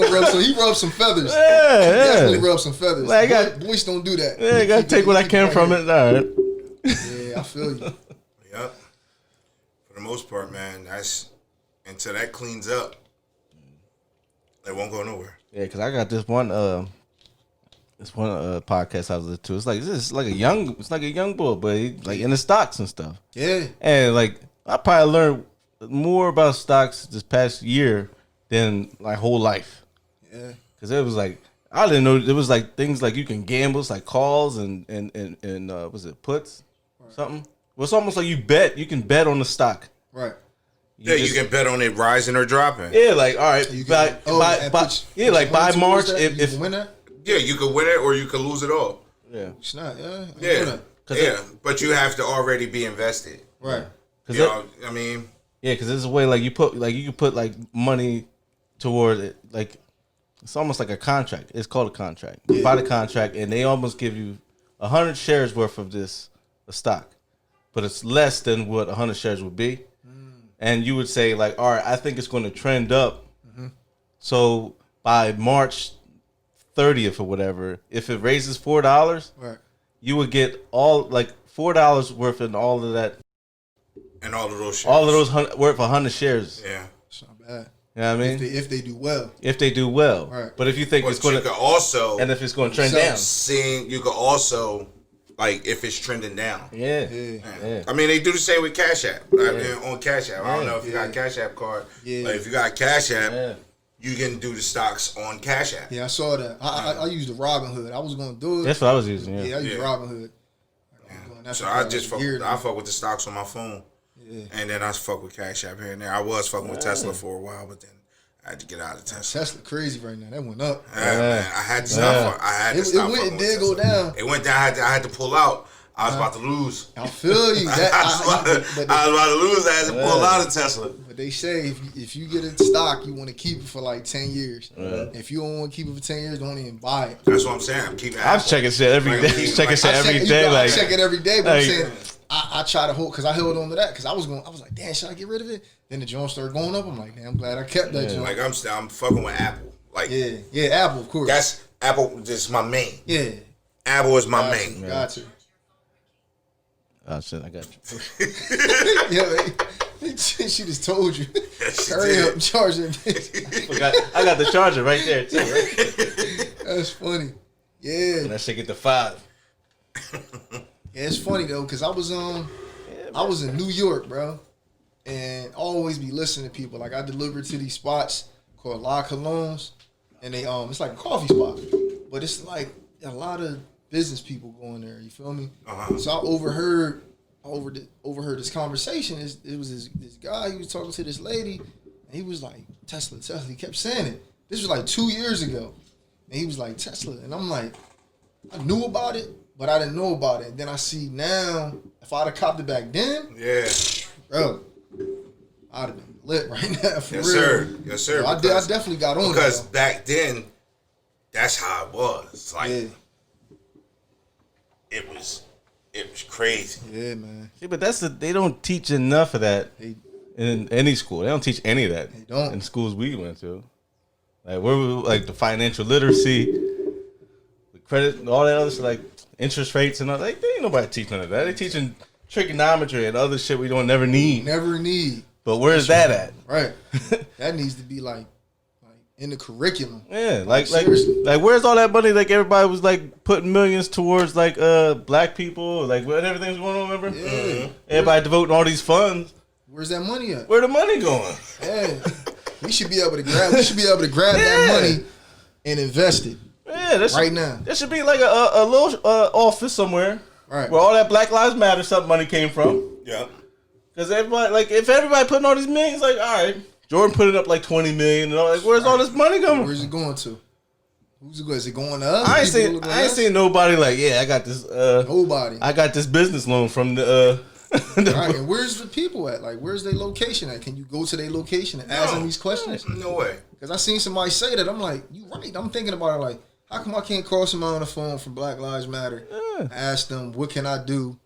gonna rub some. He rubbed some feathers. Yeah, He yeah. definitely rubbed some feathers. Like, I got- Boys don't do that. Yeah, I gotta take what I can from it. All right. Yeah, I feel you. Yep. For the most part, man, that's until that cleans up, they won't go nowhere. Yeah, because I got this one podcast I was listening to. It's like a young boy, but he like in the stocks and stuff. Yeah. And like I probably learned more about stocks this past year than my whole life. Yeah. Because it was like I didn't know there was like things like you can gamble, it's like calls and was it puts, something. Well, it's almost like you can bet on the stock. Right. You can bet on it rising or dropping. Yeah, like all right, buy March if you can win that. Yeah, you could win it or you could lose it all. yeah, It's not. Yeah. Yeah, but you have to already be invested. Right. You know, I mean, yeah, because there's a way like you can put like money toward it, like it's almost like a contract. It's called a contract. You buy the contract and they almost give you 100 shares worth of a stock, but it's less than what 100 shares would be. And you would say like, all right, I think it's going to trend up. Mm-hmm. So by March 30th or whatever, if it raises $4, Right. you would get all like $4 worth in all of that. and all of those shares. All of those worth 100 shares. Yeah. It's not bad. You know what I mean? If they do well. If they do well. Right. But if you think But it's going you could to, also and if it's going to trend So- down. you could also like if it's trending down. Yeah. Yeah. Yeah. I mean, they do the same with Cash App. I mean, on Cash App. I don't know if you got a Cash App card. Yeah. Like if you got a Cash App, Yeah. you can do the stocks on Cash App. Yeah, I saw that. I used the Robinhood. I was going to do it. That's what I was using. Yeah, Yeah. I used Yeah. Robinhood. So I just fuck with the stocks on my phone. Yeah. And then I fuck with Cash App here and there. I was fucking with Tesla for a while, but then I had to get out of Tesla. Tesla crazy right now. That went up. Yeah, man, I had to stop. I had to It stop. went fucking and with did go Tesla. down. It went down. I had to pull out. I was about to lose. I feel you. That, I was about to lose. I had to pull out of Tesla. but they say if you get a stock, you want to keep it for like 10 years. If you don't want to keep it for 10 years, don't even buy it. That's what I'm saying. I'm keeping. I'm checking shit every Like, day. I'm keeping- Checking shit I every check, day. I Like, check it every day, but like- I'm saying I try to hold because I held on to that because I was like, damn, should I get rid of it? Then the joint started going up. I'm like, damn, I'm glad I kept that joint. Like I'm fucking with Apple. Like Yeah, Apple, of course. that's Apple. Just my main. yeah. Apple is my main. Got you. oh shit, I got you. Yeah, she just told you. she Hurry did. up and charge that bitch. I got the charger right there too. Right? That's funny. Yeah. And that shit get to 5. Yeah, it's funny though, cause I was in New York, bro, and always be listening to people. Like I delivered to these spots called La Colognes, and they it's like a coffee spot, but it's like a lot of business people going there. You feel me? So I overheard this conversation. It was this guy. He was talking to this lady, and he was like Tesla. He kept saying it. This was like 2 years ago, and he was like Tesla, and I'm like, I knew about it, but I didn't know about it. And then I see now, if I'd have copped it back then, Yeah. bro, I'd have been lit right now. For Yes, real. sir. Yes, sir. I definitely got on because it. back then, that's how it was. Like Yeah, it was crazy. yeah, man. See, but they don't teach enough of that They in any school. They don't teach any of that. They don't. in schools we went to. Like where we like the financial literacy, the credit, and all that other shit, like interest rates and all. Like there ain't nobody teaching none of that. They teaching trigonometry and other shit we don't never need. never need. But where's that at? Right. That needs to be like in the curriculum. Yeah, like seriously. where's all that money? Like everybody was like putting millions towards like black people, like when everything's going on. Remember? Yeah. Everybody devoting all these funds. Where's that money at? Where the money going? Yeah. We should be able to grab that money and invest it. Yeah, that should, Right now. There should be like a little office somewhere, Right. where all that Black Lives Matter stuff money came from. Yeah. Because everybody, like, if everybody putting all these millions, like, all right, Jordan put it up like 20 million, and all, like, where's all this money coming? Where's it going to? Who's it going? Is it going to us? I ain't People looking at I ain't us? seen nobody like, yeah, I got this. Nobody. I got this business loan from the. Right, and where's the people at? Like, where's their location at? Can you go to their location and ask them these questions? No way. Because I seen somebody say that. I'm like, you right. I'm thinking about it like, how come I can't call somebody on the phone from Black Lives Matter, ask them, what can I do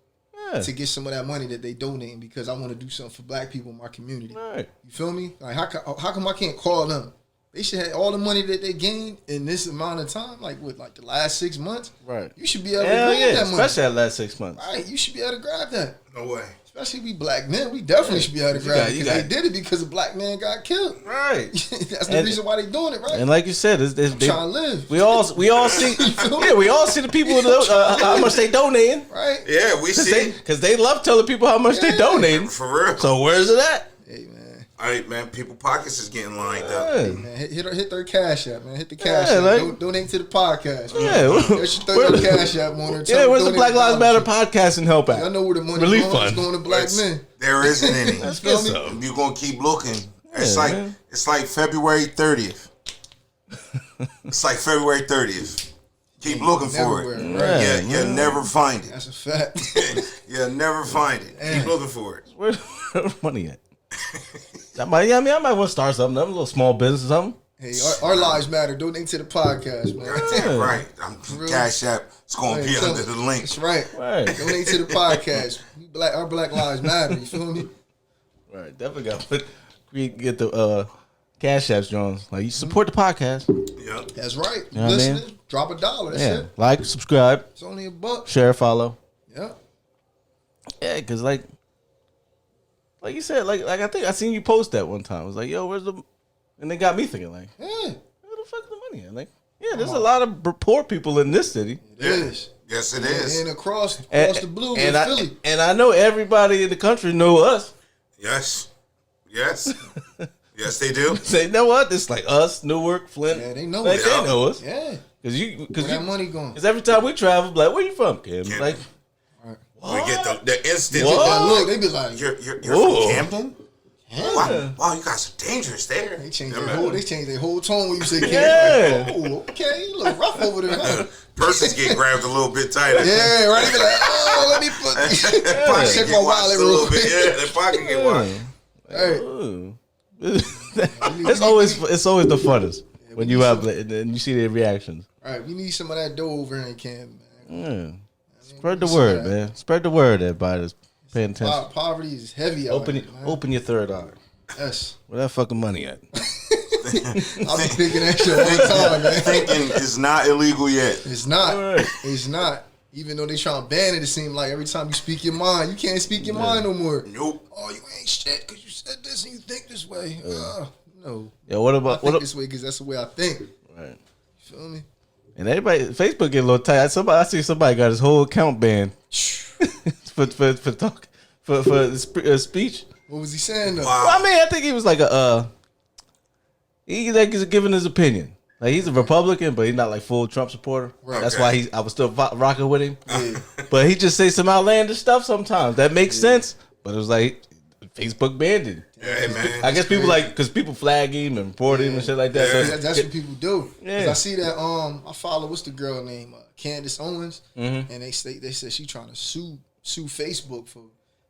to get some of that money that they donating because I want to do something for black people in my community. Right. You feel me? Like, how come I can't call them They should have all the money that they gained in this amount of time, like with like the last 6 months. Right. You should be able to Hell grab yeah, that money. especially that last 6 months. Right. You should be able to grab that. No way. Especially we black men. We definitely should be able to grab it. you Because got- they did it because a black man got killed. Right. That's the reason why they doing it, right? And like you said, I'm trying to live. we all see we all see the people how much they donating. Right? Yeah, we see. Because they love telling people how much they donating. For real. So where's it at? Hey, man. All right, man. People pockets is getting lined up. Yeah. Man, hit their cash app, man. Hit the cash Yeah, app. like- Donate to the podcast, man. Yeah. They should throw your cash app on there. Yeah, where's the Donate Black to Lives Matter Dollar podcasting help Tree. I at? know where the money Relief going. fund. It's going to black men. There isn't any. Let's Feel get me? some. You're gonna keep looking. It's Yeah, like man. it's like February 30th. It's like February 30th. Keep looking for Everywhere, it. right? Yeah, Yeah, you'll never find it. That's a fact. You'll never find it. Keep looking for it. Where's the money at? I might want to start something. A little small business or something. Hey, our lives matter. Donate to the podcast, man. Goddamn right. real. Cash App. It's gonna Hey, be tell under me. the link. That's right. Right. Donate to the podcast. Our black lives matter. You feel me? Right. Definitely got to get the cash apps, Jones. Like, you support the podcast. Yep. That's right. know what I Listening, mean? drop $1. That's Yeah. it. Like, subscribe, It's only $1. share, follow. Yeah. Yeah, because, like you said, like I think I seen you post that one time. I was like, yo, where's the... And they got me thinking, like, Yeah. where the fuck is the money at? Like, yeah, there's a lot of poor people in this city. It is. Yes, it is. And across the blue and in I, Philly. and I know everybody in the country know us. Yes. Yes. Yes, they do. Say, you know what? It's like us, Newark, Flint. Yeah, they know like, us. they know us. Yeah. Because Where that money going? Because every time we travel, like, where you from, kid? Camden. Like, We get the instant. What? That look, they be like, You're Whoa. from Camden? Wow, you guys are dangerous there. they changed Yeah, their man. whole tone when you say Yeah. Camden. Like, oh, okay, you look rough over there, huh? Purses get grabbed a little bit tighter. Yeah, right. They be like, oh, let me put Pocket check get my washed wallet a real little bit. quick. Yeah, the pocket get washed. Hey, ooh. it's always the funnest when you have and you see their reactions. all right, we need some of that dough over here in Camden, man. Yeah. Spread the word, man. Spread the word, everybody that's paying attention. Poverty is heavy out here, man. Open your third eye. Yes. Where that fucking money at? I'll be thinking that shit all the time, man. Thinking is not illegal yet. It's not. Right. It's not. Even though they trying to ban it, it seems like every time you speak your mind, you can't speak your mind no more. Nope. Oh, you ain't shit because you said this and you think this way. No. Yeah, what I about think what? this way because that's the way I think. Right. You feel me? And everybody, Facebook get a little tight. I see somebody got his whole account banned for talk for speech. What was he saying though? Wow. Well, I mean, I think he was like he's giving his opinion. Like, he's a Republican, but he's not like full Trump supporter. Right. That's Okay. why I was still rocking with him. Yeah. But he just say some outlandish stuff sometimes. That makes sense. But it was like Facebook banned him. Yeah, man. I guess people because people flag him and report him and shit like that. Yeah. So That's what people do. 'Cause Yeah. I see that. I follow what's the girl name? Candace Owens, Mm-hmm. and they said she trying to sue Facebook for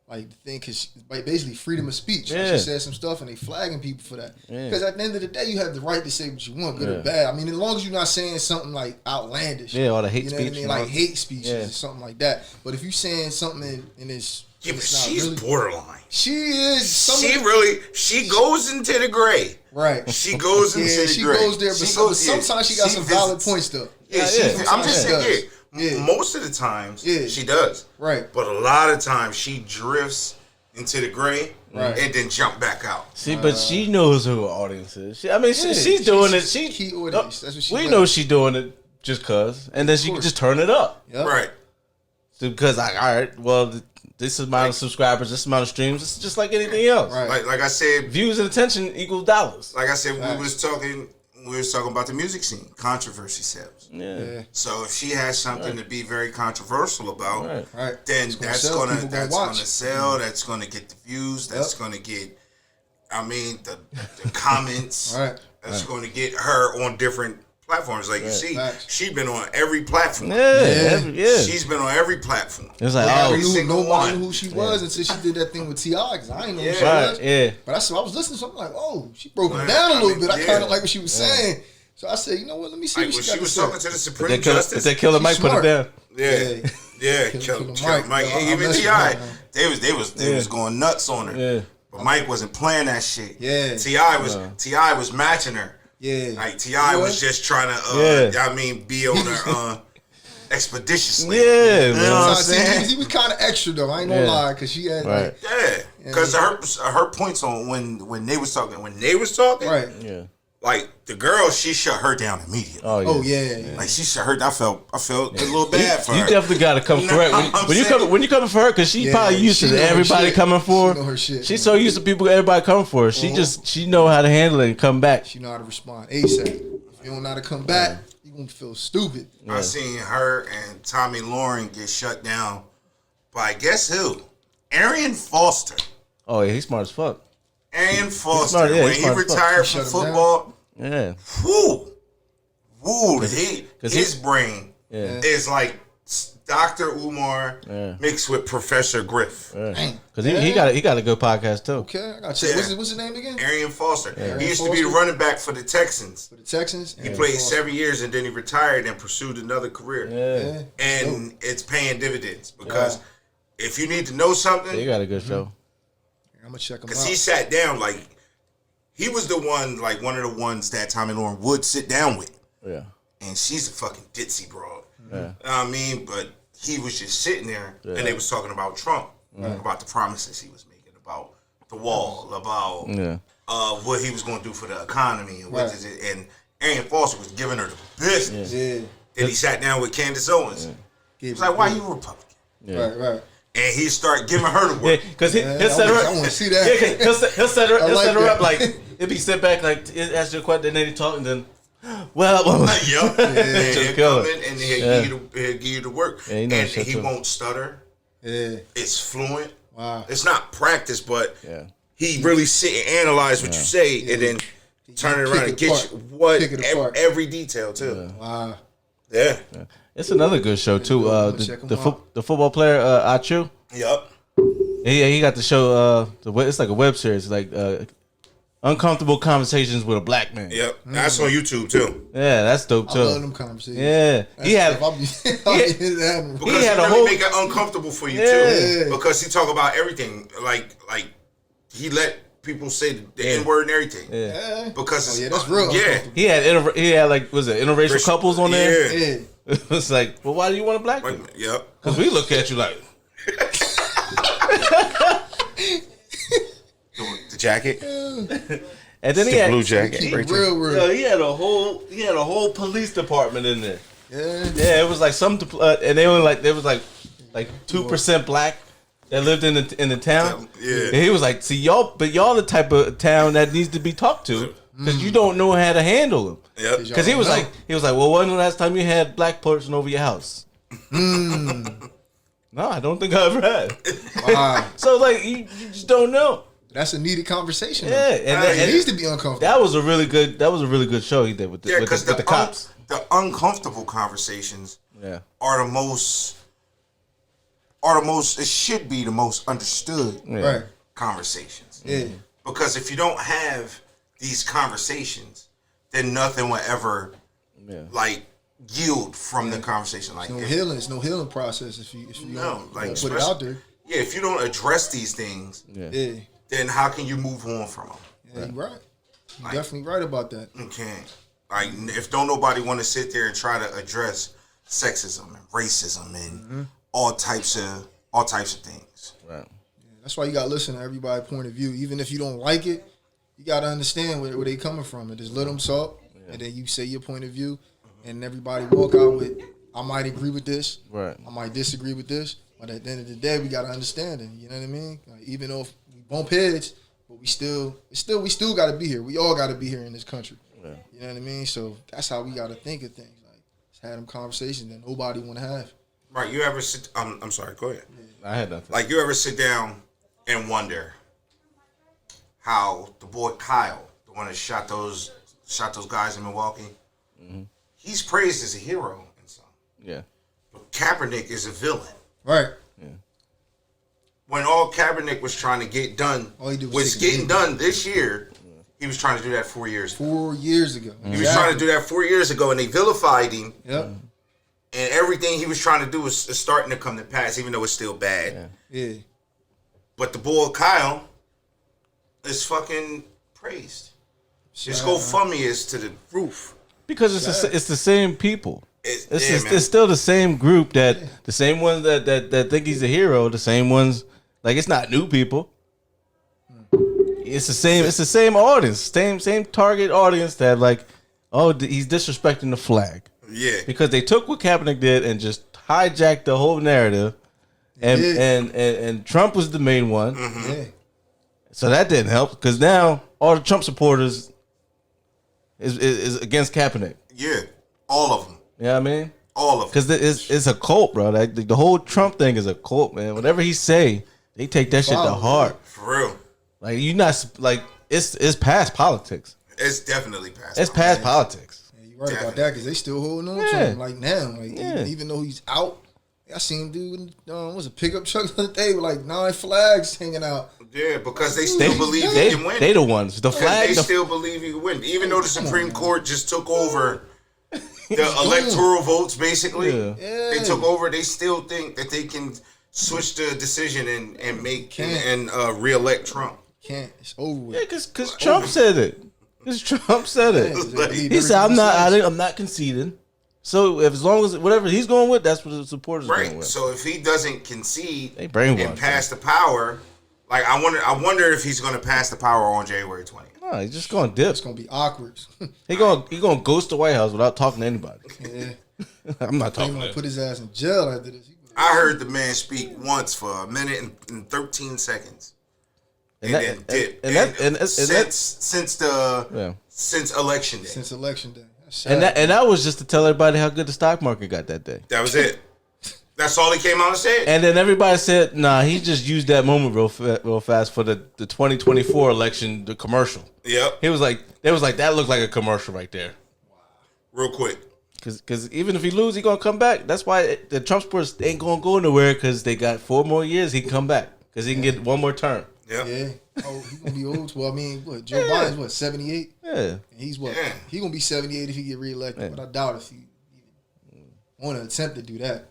like the thing because basically freedom of speech. Like, Yeah. she said some stuff and they flagging people for that. Yeah. Because at the end of the day, you have the right to say what you want, good Yeah. or bad. I mean, as long as you're not saying something like outlandish. Yeah, all the hate you know what I speech mean? and Like all- hate speeches Yeah. or something like that. But if you saying something and it's Yeah, but it's not she's really, borderline. she is. She goes into the gray. Right. She goes into Yeah, the she gray. goes there, but sometimes she got some valid points though. Yeah, Yeah, I'm just sometimes saying. she Yeah, Yeah. most of the times, Yeah. she does. Right. But a lot of times, she drifts into the gray Right. and then jump back out. See, but she knows who her audience is. She's Yeah, doing it. she's key audience. That's what she we like. know she's doing it just cause, and then she can course. just turn it up Yep. Right. because like, all right, well, this amount of subscribers, this amount of streams, it's just like anything else. Right. Like I said, Views and attention equals dollars. we was talking about the music scene, controversy sells. Yeah. So if she has something to be very controversial about, Right. Right. then It's that's sell, gonna people watch. sell. That's gonna get the views. That's Yep. gonna get, I mean, the comments. Right. That's gonna get her on different platforms. Like you see, Facts. she's been on every platform. Yeah. She's been on every platform. It's like, Every oh, single Nobody one. knew who she was until she did that thing with T.I. because I didn't know who she right, was. yeah. But I was listening to something like, oh, she broke Man, it down a I little mean, bit. I yeah. kind of like what she was saying. So I said, you know what? Let me see Like what when she she got was to talking say. to the If Supreme Justice. they killer Mike, put it smart. down. Yeah, Killer Killer Mike. Mike. Even I'll T.I. mess with They was going nuts on her. Yeah. But Mike wasn't playing that shit. Yeah. T.I. was matching her. Yeah. Like T.I. was just trying to, be on her expeditiously. Yeah, you know what I'm See, saying? he was kind of extra though. I ain't gonna lie, because she had Right. Yeah, because her points on when they was talking, right. Yeah. like the girl, she shut her down immediately. Oh yeah. Like she shut her. I felt a little bad for her. You definitely got to come for her when you coming for her, because she probably used to everybody coming for her. She know her shit. She's so used to everybody coming for her. She know how to handle it and come back. She know how to respond ASAP. If you don't know how to come back, you gonna feel stupid. I seen her and Tommy Lauren get shut down by guess who? Arian Foster. Oh yeah, he's smart as fuck. Arian Foster, smart, yeah, when he's he smart as fuck. retired He from shut him football, Yeah. woo, his brain Yeah. is like Dr. Umar mixed with Professor Griff. Because he got a good podcast too. Okay, I got check. Yeah. What's his name again? Arian Foster. Arian He used to be the Foster? running back for the Texans. For the Texans. He played 7 years and then he retired and pursued another career. Yeah. And it's paying dividends because if you need to know something, He got a good show. I'm gonna check him out. because he sat down, like, he was the one, like, one of the ones that Tommy Lauren would sit down with. Yeah. And she's a fucking ditzy broad. Yeah. You know what I mean? But he was just sitting there and they was talking about Trump, about the promises he was making, about the wall, about what he was going to do for the economy. And, and Arian Foster was giving her the business. Yeah. Then he sat down with Candace Owens. He was like, why you a Republican? Yeah. Right. And he started giving her the work. Because he'll set her up. I want to see that. Yeah, he'll set her that. up like it'd be sit back like ask you a question, and then he talk, and then well, Yup. Just He'll kill come it. in and he'll give you the work. Yeah, he knows and shit he too. won't stutter. Yeah. It's fluent. Wow. It's not practice, but Yeah. he really sit and analyze what you say and then turn it around and get you Pick it apart. every detail too. Wow. Yeah. It's another good show too. Check 'em The out. football player Achu. Yup. He got the show. It's like a web series, like Uncomfortable Conversations with a Black Man. Yep. That's on YouTube too. Yeah, that's dope I too. love them conversations. Yeah, he had. Because He had he a really whole- make it uncomfortable for you Yeah. too. Because he talk about everything. Like he let people say the N word and everything. Yeah. Because that's real. Yeah. He had like was it interracial couples on there? Yeah. Yeah. It's like, well, why do you want a black man? Yep. Because we look at you like, The jacket. and then he The had blue jacket. Keep Right there. real. Yo, he had a whole police department in there. Yeah. Yeah, it was like some, and they were like, there was like 2% black that lived in the town. Yeah. And he was like, see y'all the type of town that needs to be talked to because you don't know how to handle them. Yep. Because he was like, well, when was the last time you had black person over your house? No, I don't think I ever had. Wow. So like, you just don't know. That's a needed conversation. Yeah, though. and It needs to be uncomfortable. that was a really good show he did with the, Yeah, with because the cops. the uncomfortable conversations Yeah. are the most. It should be the most understood Right. conversations. Yeah. Because if you don't have these conversations, then nothing will ever like yield from the conversation. Like It's no healing process if you don't put it especially- out there. Yeah, if you don't address these things, Yeah. then how can you move on from them? Yeah, you're right. You're definitely right about that. You can't. Like, if don't nobody want to sit there and try to address sexism and racism and all types of things. Right. That's why you gotta listen to everybody's point of view. Even if you don't like it, you gotta understand where they coming from. And just let them talk, and then you say your point of view, and everybody walk out with, I might agree with this, Right. I might disagree with this, but at the end of the day, we gotta understand it. You know what I mean? Like, even though we bump heads, but we still gotta be here. We all gotta be here in this country. Yeah. You know what I mean? So that's how we gotta think of things. Like, let's have them conversations that nobody want to have. Right? You ever sit? I'm sorry. Go ahead. I had nothing. Like, you ever sit down and wonder how the boy Kyle, the one that shot those guys in Milwaukee, he's praised as a hero and some. Yeah. But Kaepernick is a villain. Right. When all Kaepernick was trying to get done All he did was was take a getting knee. done this year, he was trying to do that 4 years ago. 4 years ago. He was trying to do that 4 years ago, and they vilified him. Yep. And everything he was trying to do is starting to come to pass, even though it's still bad. Yeah. But the boy Kyle is fucking praised. His GoFundMe is to the roof. Because it's the same people. Man. It's still the same group the same ones that think he's a hero. The same ones, like, it's not new people. It's the same audience, same target audience that, like, oh, he's disrespecting the flag. Yeah, because they took what Kaepernick did and just hijacked the whole narrative, and Trump was the main one. Mm-hmm. Yeah. So that didn't help because now all the Trump supporters is against Kaepernick. Yeah, all of them. You know what I mean? All of them. Because it's a cult, bro. Like, the whole Trump thing is a cult, man. Whatever he say, they take that shit to heart. For real. Like, you not like it's past politics. It's definitely past. It's past politics. Yeah, you're right about that because they still holding on to him like now. Like even though he's out, I seen him do was a pickup truck the other day with like 9 flags hanging out. Yeah, because they still believe he can win. They the ones. The flag. They still believe he can win, even though the Supreme Court just took over the electoral votes. Basically, they took over. They still think that they can switch the decision and make and reelect Trump. Can't. It's over with. Yeah, because Trump said it. Because Trump said it. He said, I'm not conceding. So as long as whatever he's going with, that's what the supporters are going with. So if he doesn't concede they and pass the power, like I wonder if he's going to pass the power on January 20th. No, he's just going to dip. It's going to be awkward. He going to ghost the White House without talking to anybody. Yeah. I'm not talking. He's going to put his ass in jail after this. I heard the man speak once for a minute and 13 seconds. And then dip. Since election day. Since election day. And that was just to tell everybody how good the stock market got that day. That was it. That's all he came out and said. And then everybody said, nah, he just used that moment real fast for the 2024 election, the commercial. Yep. They was like, that looked like a commercial right there. Wow. Real quick. Because even if he lose, he gonna come back. That's why the Trump supporters ain't gonna go nowhere because they got 4 more years. He can come back because he can get 1 more term. Yep. Yeah. Oh, he's gonna be old. Well, I mean, what? Joe Biden's what? 78. Yeah. And he's what? Yeah. He gonna be 78 if he get reelected. Yeah. But I doubt if he even want to attempt to do that.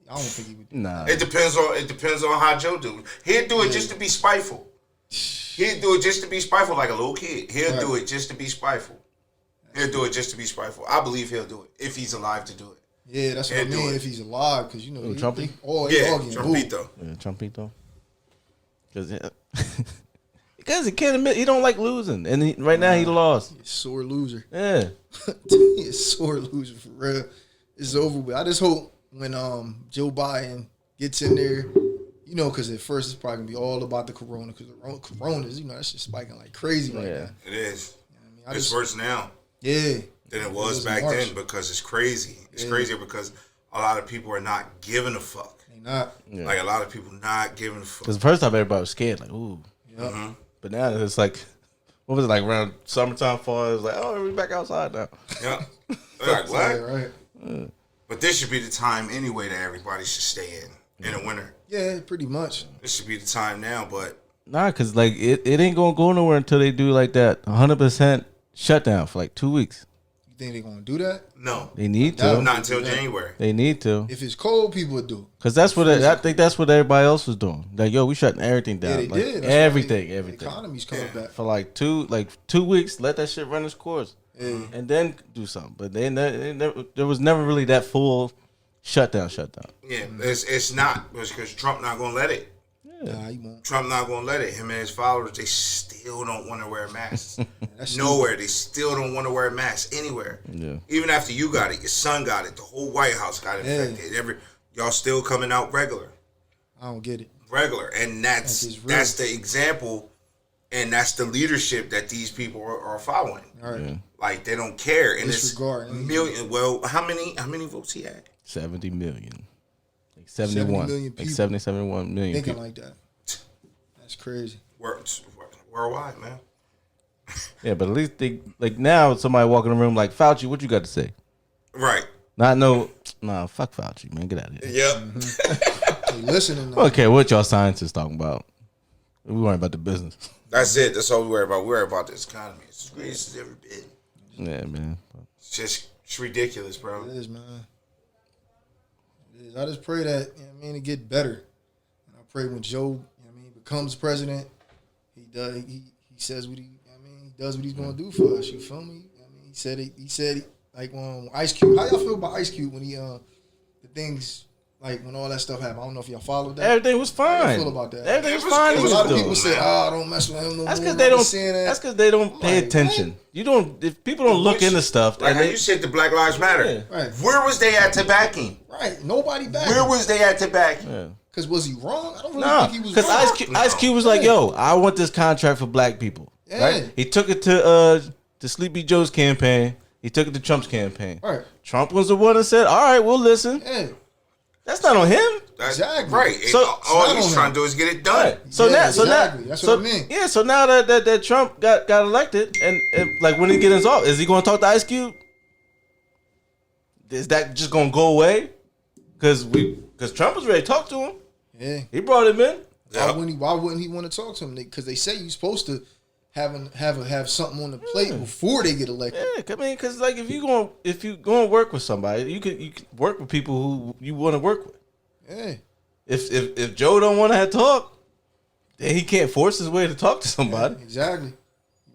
I don't think he would. Nah. It depends on how Joe do. He'll do it just to be spiteful. He'll do it just to be spiteful, like a little kid. He'll do it just to be spiteful. He'll do it just to be spiteful. I believe he'll do it if he's alive to do it. Yeah, that's what I mean. If he's alive, because Trumpy. Trumpito. Yeah, Trumpito. Because he can't admit he don't like losing, and right now he lost. He's a sore loser. Yeah, he's a sore loser for real. It's over with. I just hope when Joe Biden gets in there, because at first it's probably gonna be all about the corona, because the corona's, that's just spiking like crazy right now. It is. It's worse now. Yeah. Than it was back then because it's crazy. It's crazier because a lot of people are not giving a fuck. They not. Yeah. Like a lot of people not giving a fuck. Because the first time everybody was scared, like, ooh. Yep. Mm-hmm. But now it's like, what was it, like around summertime, fall? It was like, oh, we're back outside now. Yeah. Like, what? Right. But this should be the time anyway that everybody should stay in the winter. Yeah, pretty much. This should be the time now, but. Nah, because like it ain't going to go nowhere until they do like that 100% shutdown for like 2 weeks. Think they're gonna do that? No, they need to. Not until January. They need to. If it's cold, people would do. Because that's what I think. That's what everybody else was doing. Like, yo, we shutting everything down. Yeah, they like, did. Everything. The economy's coming back for like 2 weeks. Let that shit run its course, and then do something. But there was never really that full shutdown. Yeah, it's not because Trump not gonna let it. Nah, he won't. Trump not gonna let it. Him and his followers, they still don't want to wear masks. Nowhere, they still don't want to wear masks anywhere. Yeah. Even after you got it, your son got it, the whole White House got infected. Y'all still coming out regular. I don't get it. Regular, and that's the example, and that's the leadership that these people are following. All right. Yeah. Like they don't care, and disregard. It's million. Well, how many votes he had? 70 million. 71 million people. Like 70, 71 million thinking people. like that. That's crazy. Worldwide, man. Yeah, but at least they like now somebody walking in the room like, Fauci, what you got to say? Right. Nah, fuck Fauci, man. Get out of here. Yep. Mm-hmm. Hey, listening. I don't care what y'all scientists talking about. We worry about the business. That's it. That's all we worry about. We worry about this economy. It's as great as it's ever been. Yeah, man. It's ridiculous, bro. It is, man. I just pray that it get better. And I pray when Joe becomes president, he says what he does what he's gonna do for us. You feel me? I mean, he said like Ice Cube. How y'all feel about Ice Cube when he the things like when all that stuff happened? I don't know if y'all followed that. Everything was fine. How you feel about that? Everything was fine. A he lot was of people doing. say, "Oh, don't mess with him no That's more." because they don't. Saying that. That's because they don't pay like, attention. what? You don't. If people don't look into stuff, Like and how they, you said the Black Lives Matter. Yeah. Right. Where was they at to back him? Right. Nobody back. Where was they at to back him? yeah. Because was he wrong? I don't really No, think he was because wrong. Ice Cube was like, "Yo, I want this contract for black people." Yeah. Right? He took it to Sleepy Joe's campaign. He took it to Trump's campaign. Right. Trump was the one that said, "All right, we'll listen." Yeah. That's not on him. Exactly. Right. So- all not he's on trying him. to do is get it done. Right. So Yeah, now, exactly. That's so, what I mean. Yeah. So now that Trump got elected, and like when he gets off, is he going to talk to Ice Cube? Is that just going to go away? Because Trump was ready to talk to him. Yeah. He brought him in. Yeah. Why wouldn't he want to talk to him? Because they say you're supposed to have something on the plate before they get elected. Yeah, I mean, because like if you going to work with somebody, you can work with people who you want to work with. Yeah. If Joe don't want to have talk, then he can't force his way to talk to somebody. Exactly.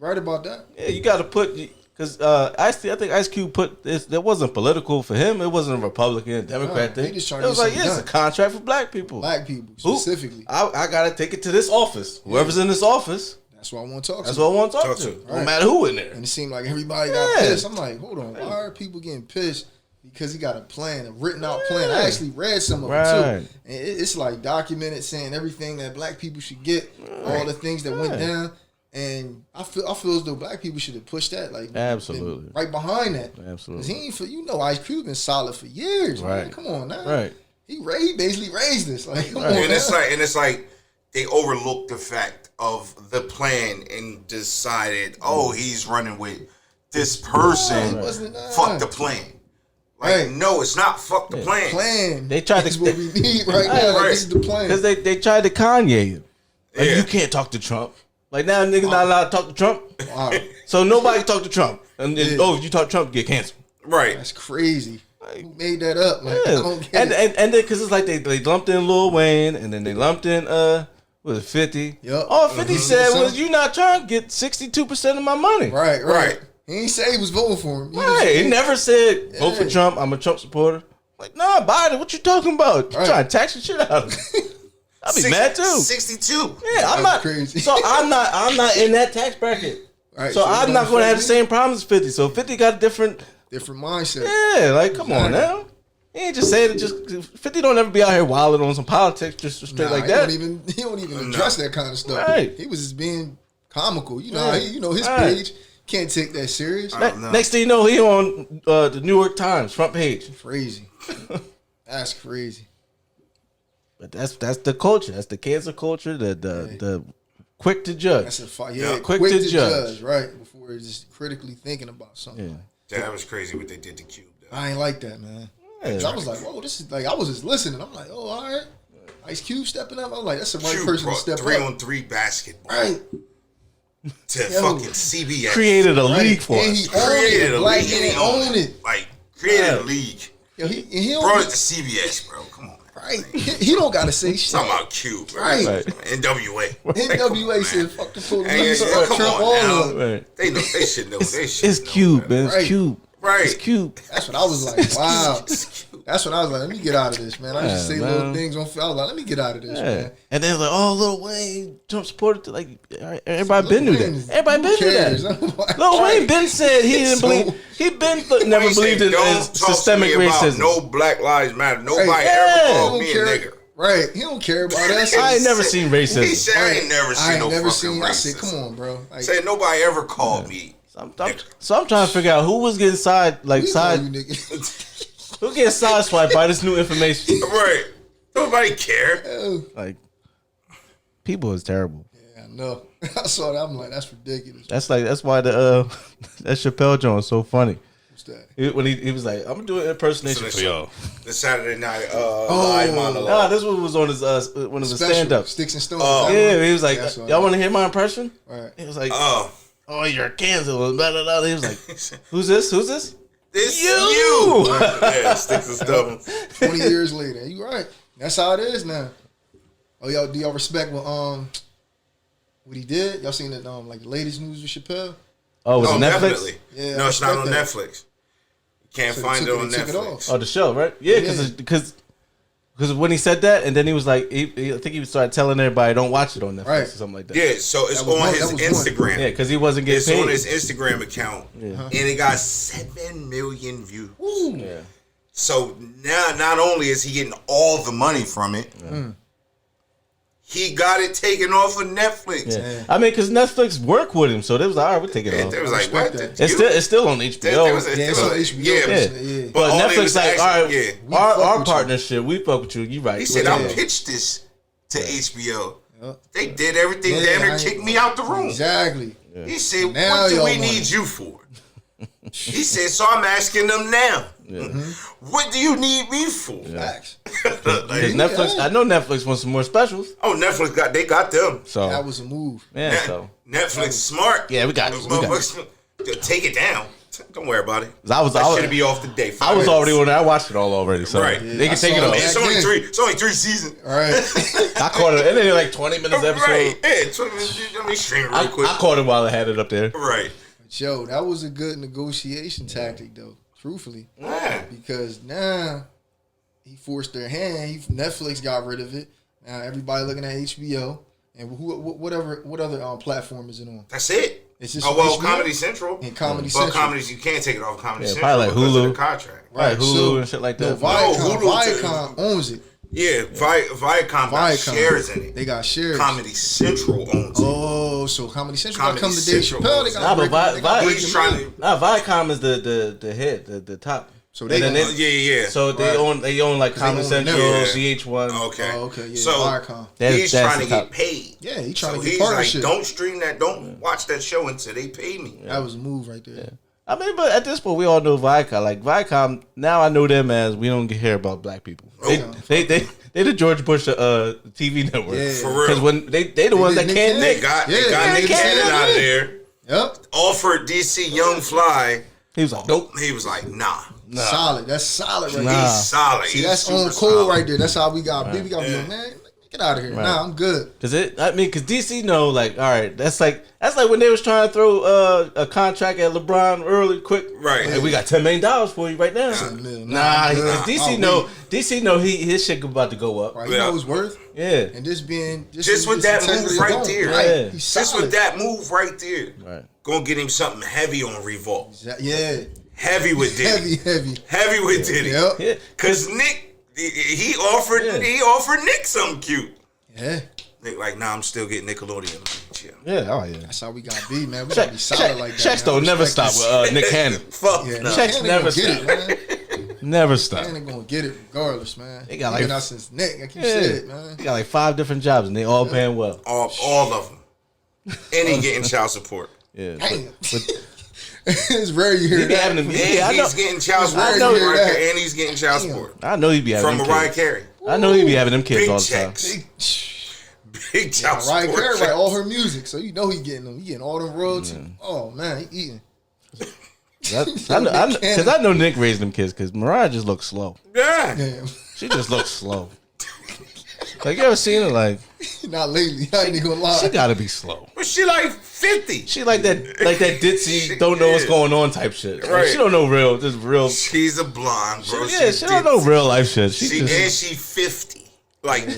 Right about that. Yeah, you got to put because I think Ice Cube put this. That wasn't political for him. It wasn't a Republican, Democrat No, thing. he just trying It to was get like, something it's a done. contract for black people. Black people Who- specifically. I got to take it to this office. Whoever's in this office, That's what I want to talk that's to. what I want to talk Talk to. to. No Right. matter who in there. And it seemed like everybody got Yeah. pissed. I'm like, hold on, why are people getting pissed? Because he got a plan, a written out plan. I actually read some of it Right. too. And it's like documented saying everything that black people should get, all the things that went down. And I feel as though black people should have pushed that, like Absolutely. been right behind that. Absolutely. 'Cause he ain't Ice Cube been solid for years. Man. Right. Come on now. Right. He basically raised this. Like, come on, And man. it's like they overlooked the fact of the plan and decided, oh, he's running with this person. Wasn't it? Fuck the plan. Like, Right. no, it's not fuck the plan. Plan. They tried to- This is what we need right now. Like, this is the plan. Because they tried to Kanye him. Like, Yeah. you can't talk to Trump. Like now niggas not allowed to talk to Trump. Wow, So nobody can talk to Trump. And Yeah. if you talk to Trump, you get canceled. Right. that's crazy. Who made that up? Like, I don't get And it. then because it's like they lumped in Lil Wayne and then they lumped in what was it 50? Yup. All 50 said So- was you not trying to get 62% of my money. Right. Right. He ain't say he was voting for him. Right. He never said vote for Yeah. Trump. I'm a Trump supporter. Like, nah, Biden, what you talking about? You Right. trying to tax the shit out of me. I'd be mad too. 62. Yeah, I'm That's not crazy. So I'm not in that tax bracket. Right, So so I'm it not don't going to have affect the me. same problems as 50. So 50 got a different. Different mindset. Yeah, like come on Exactly. now. He ain't just saying it. Just 50 don't ever be out here wilding on some politics just straight like that. He don't even address that kind of stuff. Right. He was just being comical. You know, Right. his Right. page can't take that serious. No. Next thing you know, he on the New York Times front page. Crazy. That's crazy. But that's the culture. That's the cancer culture. The quick to judge. That's a Yeah. quick to judge, right? Before just critically thinking about something. Yeah. That was crazy what they did to Cube, though. I ain't like that, man. 'Cause I was like, whoa, this is like, I was just listening. I'm like, oh, all right. Ice Cube stepping up. I'm like, that's the right Cube person to brought step 3-on-3 basketball up. Right. to Yo. fucking CBS. Created a Right. league for And us. he owned Created it. a Black league. man and he owned it. Like, created Yeah. a league. Yo, he don't, Brought it to CBS, bro. Come on. right. He don't got to say shit. Talking about Cube, Right. Right. NWA. NWA said, fuck the police. Hey, fuck come Trump, on all now. of it. Right. They know. They should know. They should. It's know Cube, better. man. It's Right. Cube. Right. It's Cube. That's what I was like, wow. That's what I was like, let me get out of this, man. I used to Yeah, say man. little things on film. I was like, let me get out of this, Yeah. man. And then like, oh, Lil Wayne, Trump supported. Like, everybody been knew Wayne, that. Everybody who been knew cares? that. I'm like, Lil Wayne been said he didn't So- believe. He been never Wayne believed said, in "Don't talk to systemic me about racism. No Black Lives Matter. Nobody Right. ever Yeah. called He me a don't care. nigga. Right. He don't care about us. I ain't never seen He racism. said, I ain't never seen no fucking racism. I said, come on, bro. Like, Said nobody ever called me. So I'm trying to figure out who was getting we call you side nigga. who getting sideswiped by this new information. Right. Nobody care. Oh, Like, people is terrible. yeah, I know. I saw that. I'm like, that's ridiculous. That's why the that Chappelle joint is so funny. What's that? When he was like, I'm gonna do an impersonation for y'all. The Saturday night live monologue. Nah, this one was on his one of his Special. stand ups. Sticks and Stones. Oh. That Yeah, one? he was like, Yeah, I saw y'all that. want to hear my impression? Right. He was like, Oh. oh, you're canceled. Blah, blah, blah. He was like, who's this? Who's this? This You. you. Yeah, sticks and stones. 20 years later. You right. That's how it is now. Oh, y'all, do y'all respect what he did? Y'all seen that like the latest news with Chappelle? Oh, was it Netflix? Definitely. Yeah, No, I it's not on respect that. Netflix. You can't So find it on they took it Netflix. off. Oh, the show, right? Yeah, Yeah. because when he said that, and then he was like, I think he started telling everybody, don't watch it on Netflix Right. or something like that. Yeah, so it's That was on one- his that was one. Instagram. Yeah, because he wasn't getting It's paid. on his Instagram account, and it got 7 million views. Yeah. So now, not only is he getting all the money from it, he got it taken off of Netflix. Yeah. I mean, because Netflix worked with him, so they was like, all right, we'll take it And off. they was like, respect what? that. It's still on HBO. Yeah, it's on HBO. Yeah. Yeah. But all they Netflix was like, actually- all right, yeah. We fuck our with you. partnership, we fuck with you. You right. He said, Yeah. I'll pitch this to HBO. Yep. They did everything Yeah, damn near I- kicked me out the room. Exactly. He said, Now what do y'all we want need it. you for? He said, so I'm asking them now. What do you need me for? Facts. Like, 'Cause Netflix, I know Netflix wants some more specials. oh, Netflix got them. So That was a move. yeah, so Netflix smart. Yeah, we got Those it, we got it. motherfuckers, take it down. Don't worry about it. I was- that should be off the day. I was already on there. I watched it all already. So Right. they I can take it saw off. it. It's only three. It's only 3 seasons. All right. I caught it, and then like 20 minutes episode. Right. Yeah. 20 minutes. Let me stream it real quick. I caught it while I had it up there. Right. Yo, that was a good negotiation tactic, though. Truthfully, Yeah. because now he forced their hand. Netflix got rid of it. Now everybody looking at HBO and what other platform is it on? That's it. It's just Oh well, HBO? Comedy Central. And Comedy Well, Central. comedies you can't take it off Comedy Yeah, Central probably like because of Hulu. the contract. Right, Hulu so- and shit like No, that. Hulu Viacom owns it. Yeah, Viacom got Viacom. shares in it. They got shares. Comedy Central owns it. Oh, so Comedy Central got to come Comedy to Dave Central Chappelle. They owns it. got Nah, to but break them. He's trying to. Nah, Viacom is the head, the top. So they And then own- Yeah. So they Right. own like Comedy own the Central, network. VH1. Okay. Oh, okay, yeah, So Viacom. he's That's trying the to top. get paid. Yeah, he trying So to get he's like, partnership. don't stream that. Don't watch that show until they pay me. That was a move right there. I mean, but at this point, we all know Viacom. Like Viacom, now I know them as we don't hear about black people. They the George Bush TV network. Yeah. For real. Because when they the ones that did can't Nick They nick. got Yeah, Nick they Cannon can't out of do there. Yep. Offered DC Young Fly. He was like, nope. He was like, nah. Solid. That's solid right Nah. there. He's solid. See, He's that's super on code solid. right there. That's how we got. We got to be Yeah. like, man, get out of here. Right. Nah, I'm good. Cause DC know, like, all right, that's like when they was trying to throw a contract at LeBron early, quick. Right. Hey, we got $10 million for you right now. Nah, I'm good. cause DC I'll know wait. DC know his shit about to go up. Right, you Yeah. know his worth. Yeah. And this being Just with that move right there. Yeah. Right. He's Just solid. with that move right there. Right. Gonna get him something heavy on Revolt. Yeah. Heavy with Diddy. Heavy. With Diddy. Yep. Yeah. Cause Nick, he offered Nick something cute. Yeah. Nick like, nah, I'm still getting Nickelodeon. Chill. Yeah. Oh yeah. That's how we got to be, man. We got to be solid like that. Checks man. don't never Respect stop this. with Nick Cannon. Fuck. Yeah, no. Checks Cannon never gonna get it, man. Never stop. Cannon gonna get it regardless, man. They got He like- been out since Nick. Like you Yeah. said, man. He got like 5 different jobs and they all paying well. All of them. And he getting child support. Yeah. Damn. But It's rare you hear he be that. having them. And Yeah, I know. he's getting child It's support rare from you hear Mariah that. Carey, and he's getting child support I know he be having from them Mariah kids. Carey. I know he be having them kids Big all the time. checks. Big child Mariah support. Carey checks. write all her music, so you know he getting them. He getting all them royalties. Oh man, he eating. Because I know Nick raised them kids. Because Mariah just looks slow. Yeah. Damn, She just looks slow. Like you ever seen her? Like not lately. I ain't even gonna lie. she gotta be slow. But she like 50. She like that ditzy, don't know what's going on type shit. Like, Right. she don't know real. She's a blonde, bro. Yeah, she don't know real life shit. She And just, she 50. Like,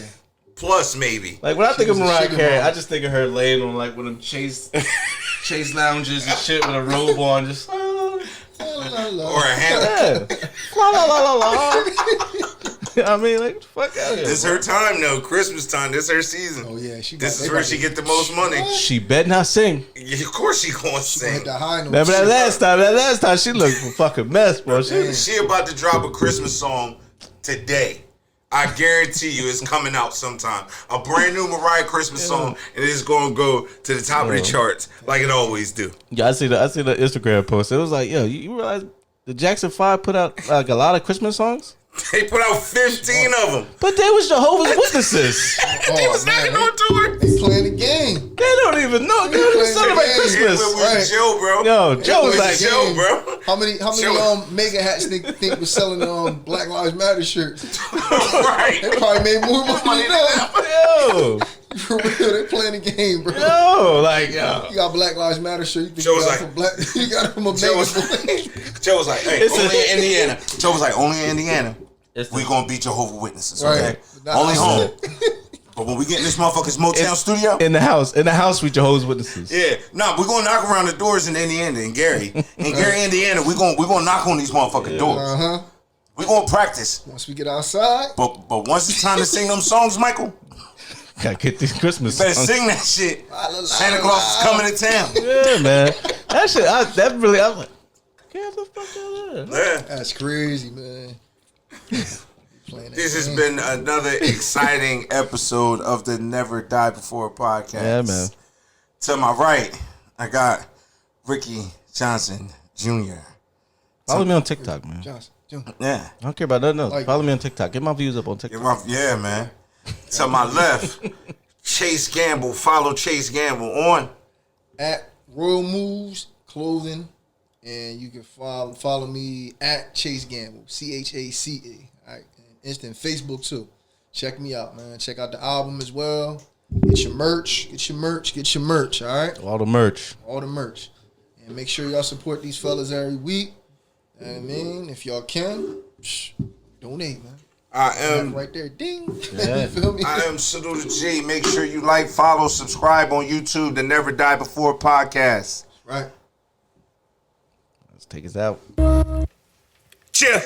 plus maybe. like when I think of was a Mariah sugar Carey, mama. I just think of her laying on like one of them chase lounges and shit with a robe on, just La, la, la. Or a hammock. yeah, la la la la la. I mean, like fuck out of here. This her time though. Christmas time. This her season. Oh yeah, she. This they is where about she to- get the most money. She bet not sing. Yeah, of course she gonna gonna sing. hit the high note. Remember that last time? She looked a fucking mess, bro. She about to drop a Christmas song today. I guarantee you it's coming out sometime. A brand new Mariah Christmas song, and it's gonna go to the top of the charts like it always do. Yeah, I see the Instagram post. It was like, yo, you realize the Jackson 5 put out like a lot of Christmas songs? They put out 15 of them. But they was Jehovah's Witnesses. They was not man, gonna do it. They playing the game. They don't even know. They don't even playing celebrate the game. Christmas. It was Right. Joe, bro. Yo, Joe was It like, Joe, bro. How many Sure. mega hats think was selling Black Lives Matter shirts? Right. They probably made more money than that. yo, For real, they playing the game, bro. yo. know. Like, yo. You got Black Lives Matter shirt. You think Joe you was got like- from black? You got it from a Joe baby was boy. Joe was like, hey, It's only in Indiana. Joe was like, only in Indiana. It's We gonna be Jehovah Witnesses, Right. okay? Not Only home. outside. But when we get in this motherfucker's Motown studio, in the house with Jehovah's Witnesses. yeah, nah, we're gonna knock around the doors in Indiana, in Gary. In Gary, Indiana, we're gonna knock on these motherfucking doors. Uh-huh. We're gonna practice. Once we get outside, But once it's time to sing them songs, Michael, Gotta get these Christmas better songs. sing that shit. Santa Claus is coming to town. Yeah, man. That shit, I was like, get the fuck out of there. Yeah. that's crazy, man. Playing that This has game. been another exciting episode of the Never Die Before podcast. Yeah, man. To my right, I got Ricky Johnson Jr. Follow me on TikTok, man. Johnson. Yeah. I don't care about nothing else. Like- Follow me on TikTok. Get my views up on TikTok. Yeah, man. To my left, Chace Gamble. Follow Chace Gamble on. At Royal Moves Clothing, and you can follow me at Chace Gamble, CHACA. All right, and instant Facebook too. Check me out, man. Check out the album as well. Get your merch. Get your merch. All right, All the merch. all the merch, and make sure y'all support these fellas every week. You know what I mean, if y'all can, donate, man. I am Right there, ding. Yeah. You feel me? I am Salute G. Make sure you like, follow, subscribe on YouTube, the Never Die Before podcast. Right. Let's take us out. Chill.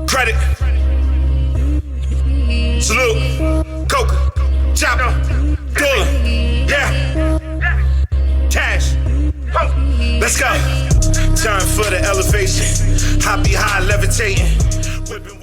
Credit. Salute. Coca. Chopper. Dula. Yeah. Cash. Let's go. Time for the elevation. Hoppy high levitating. Whipping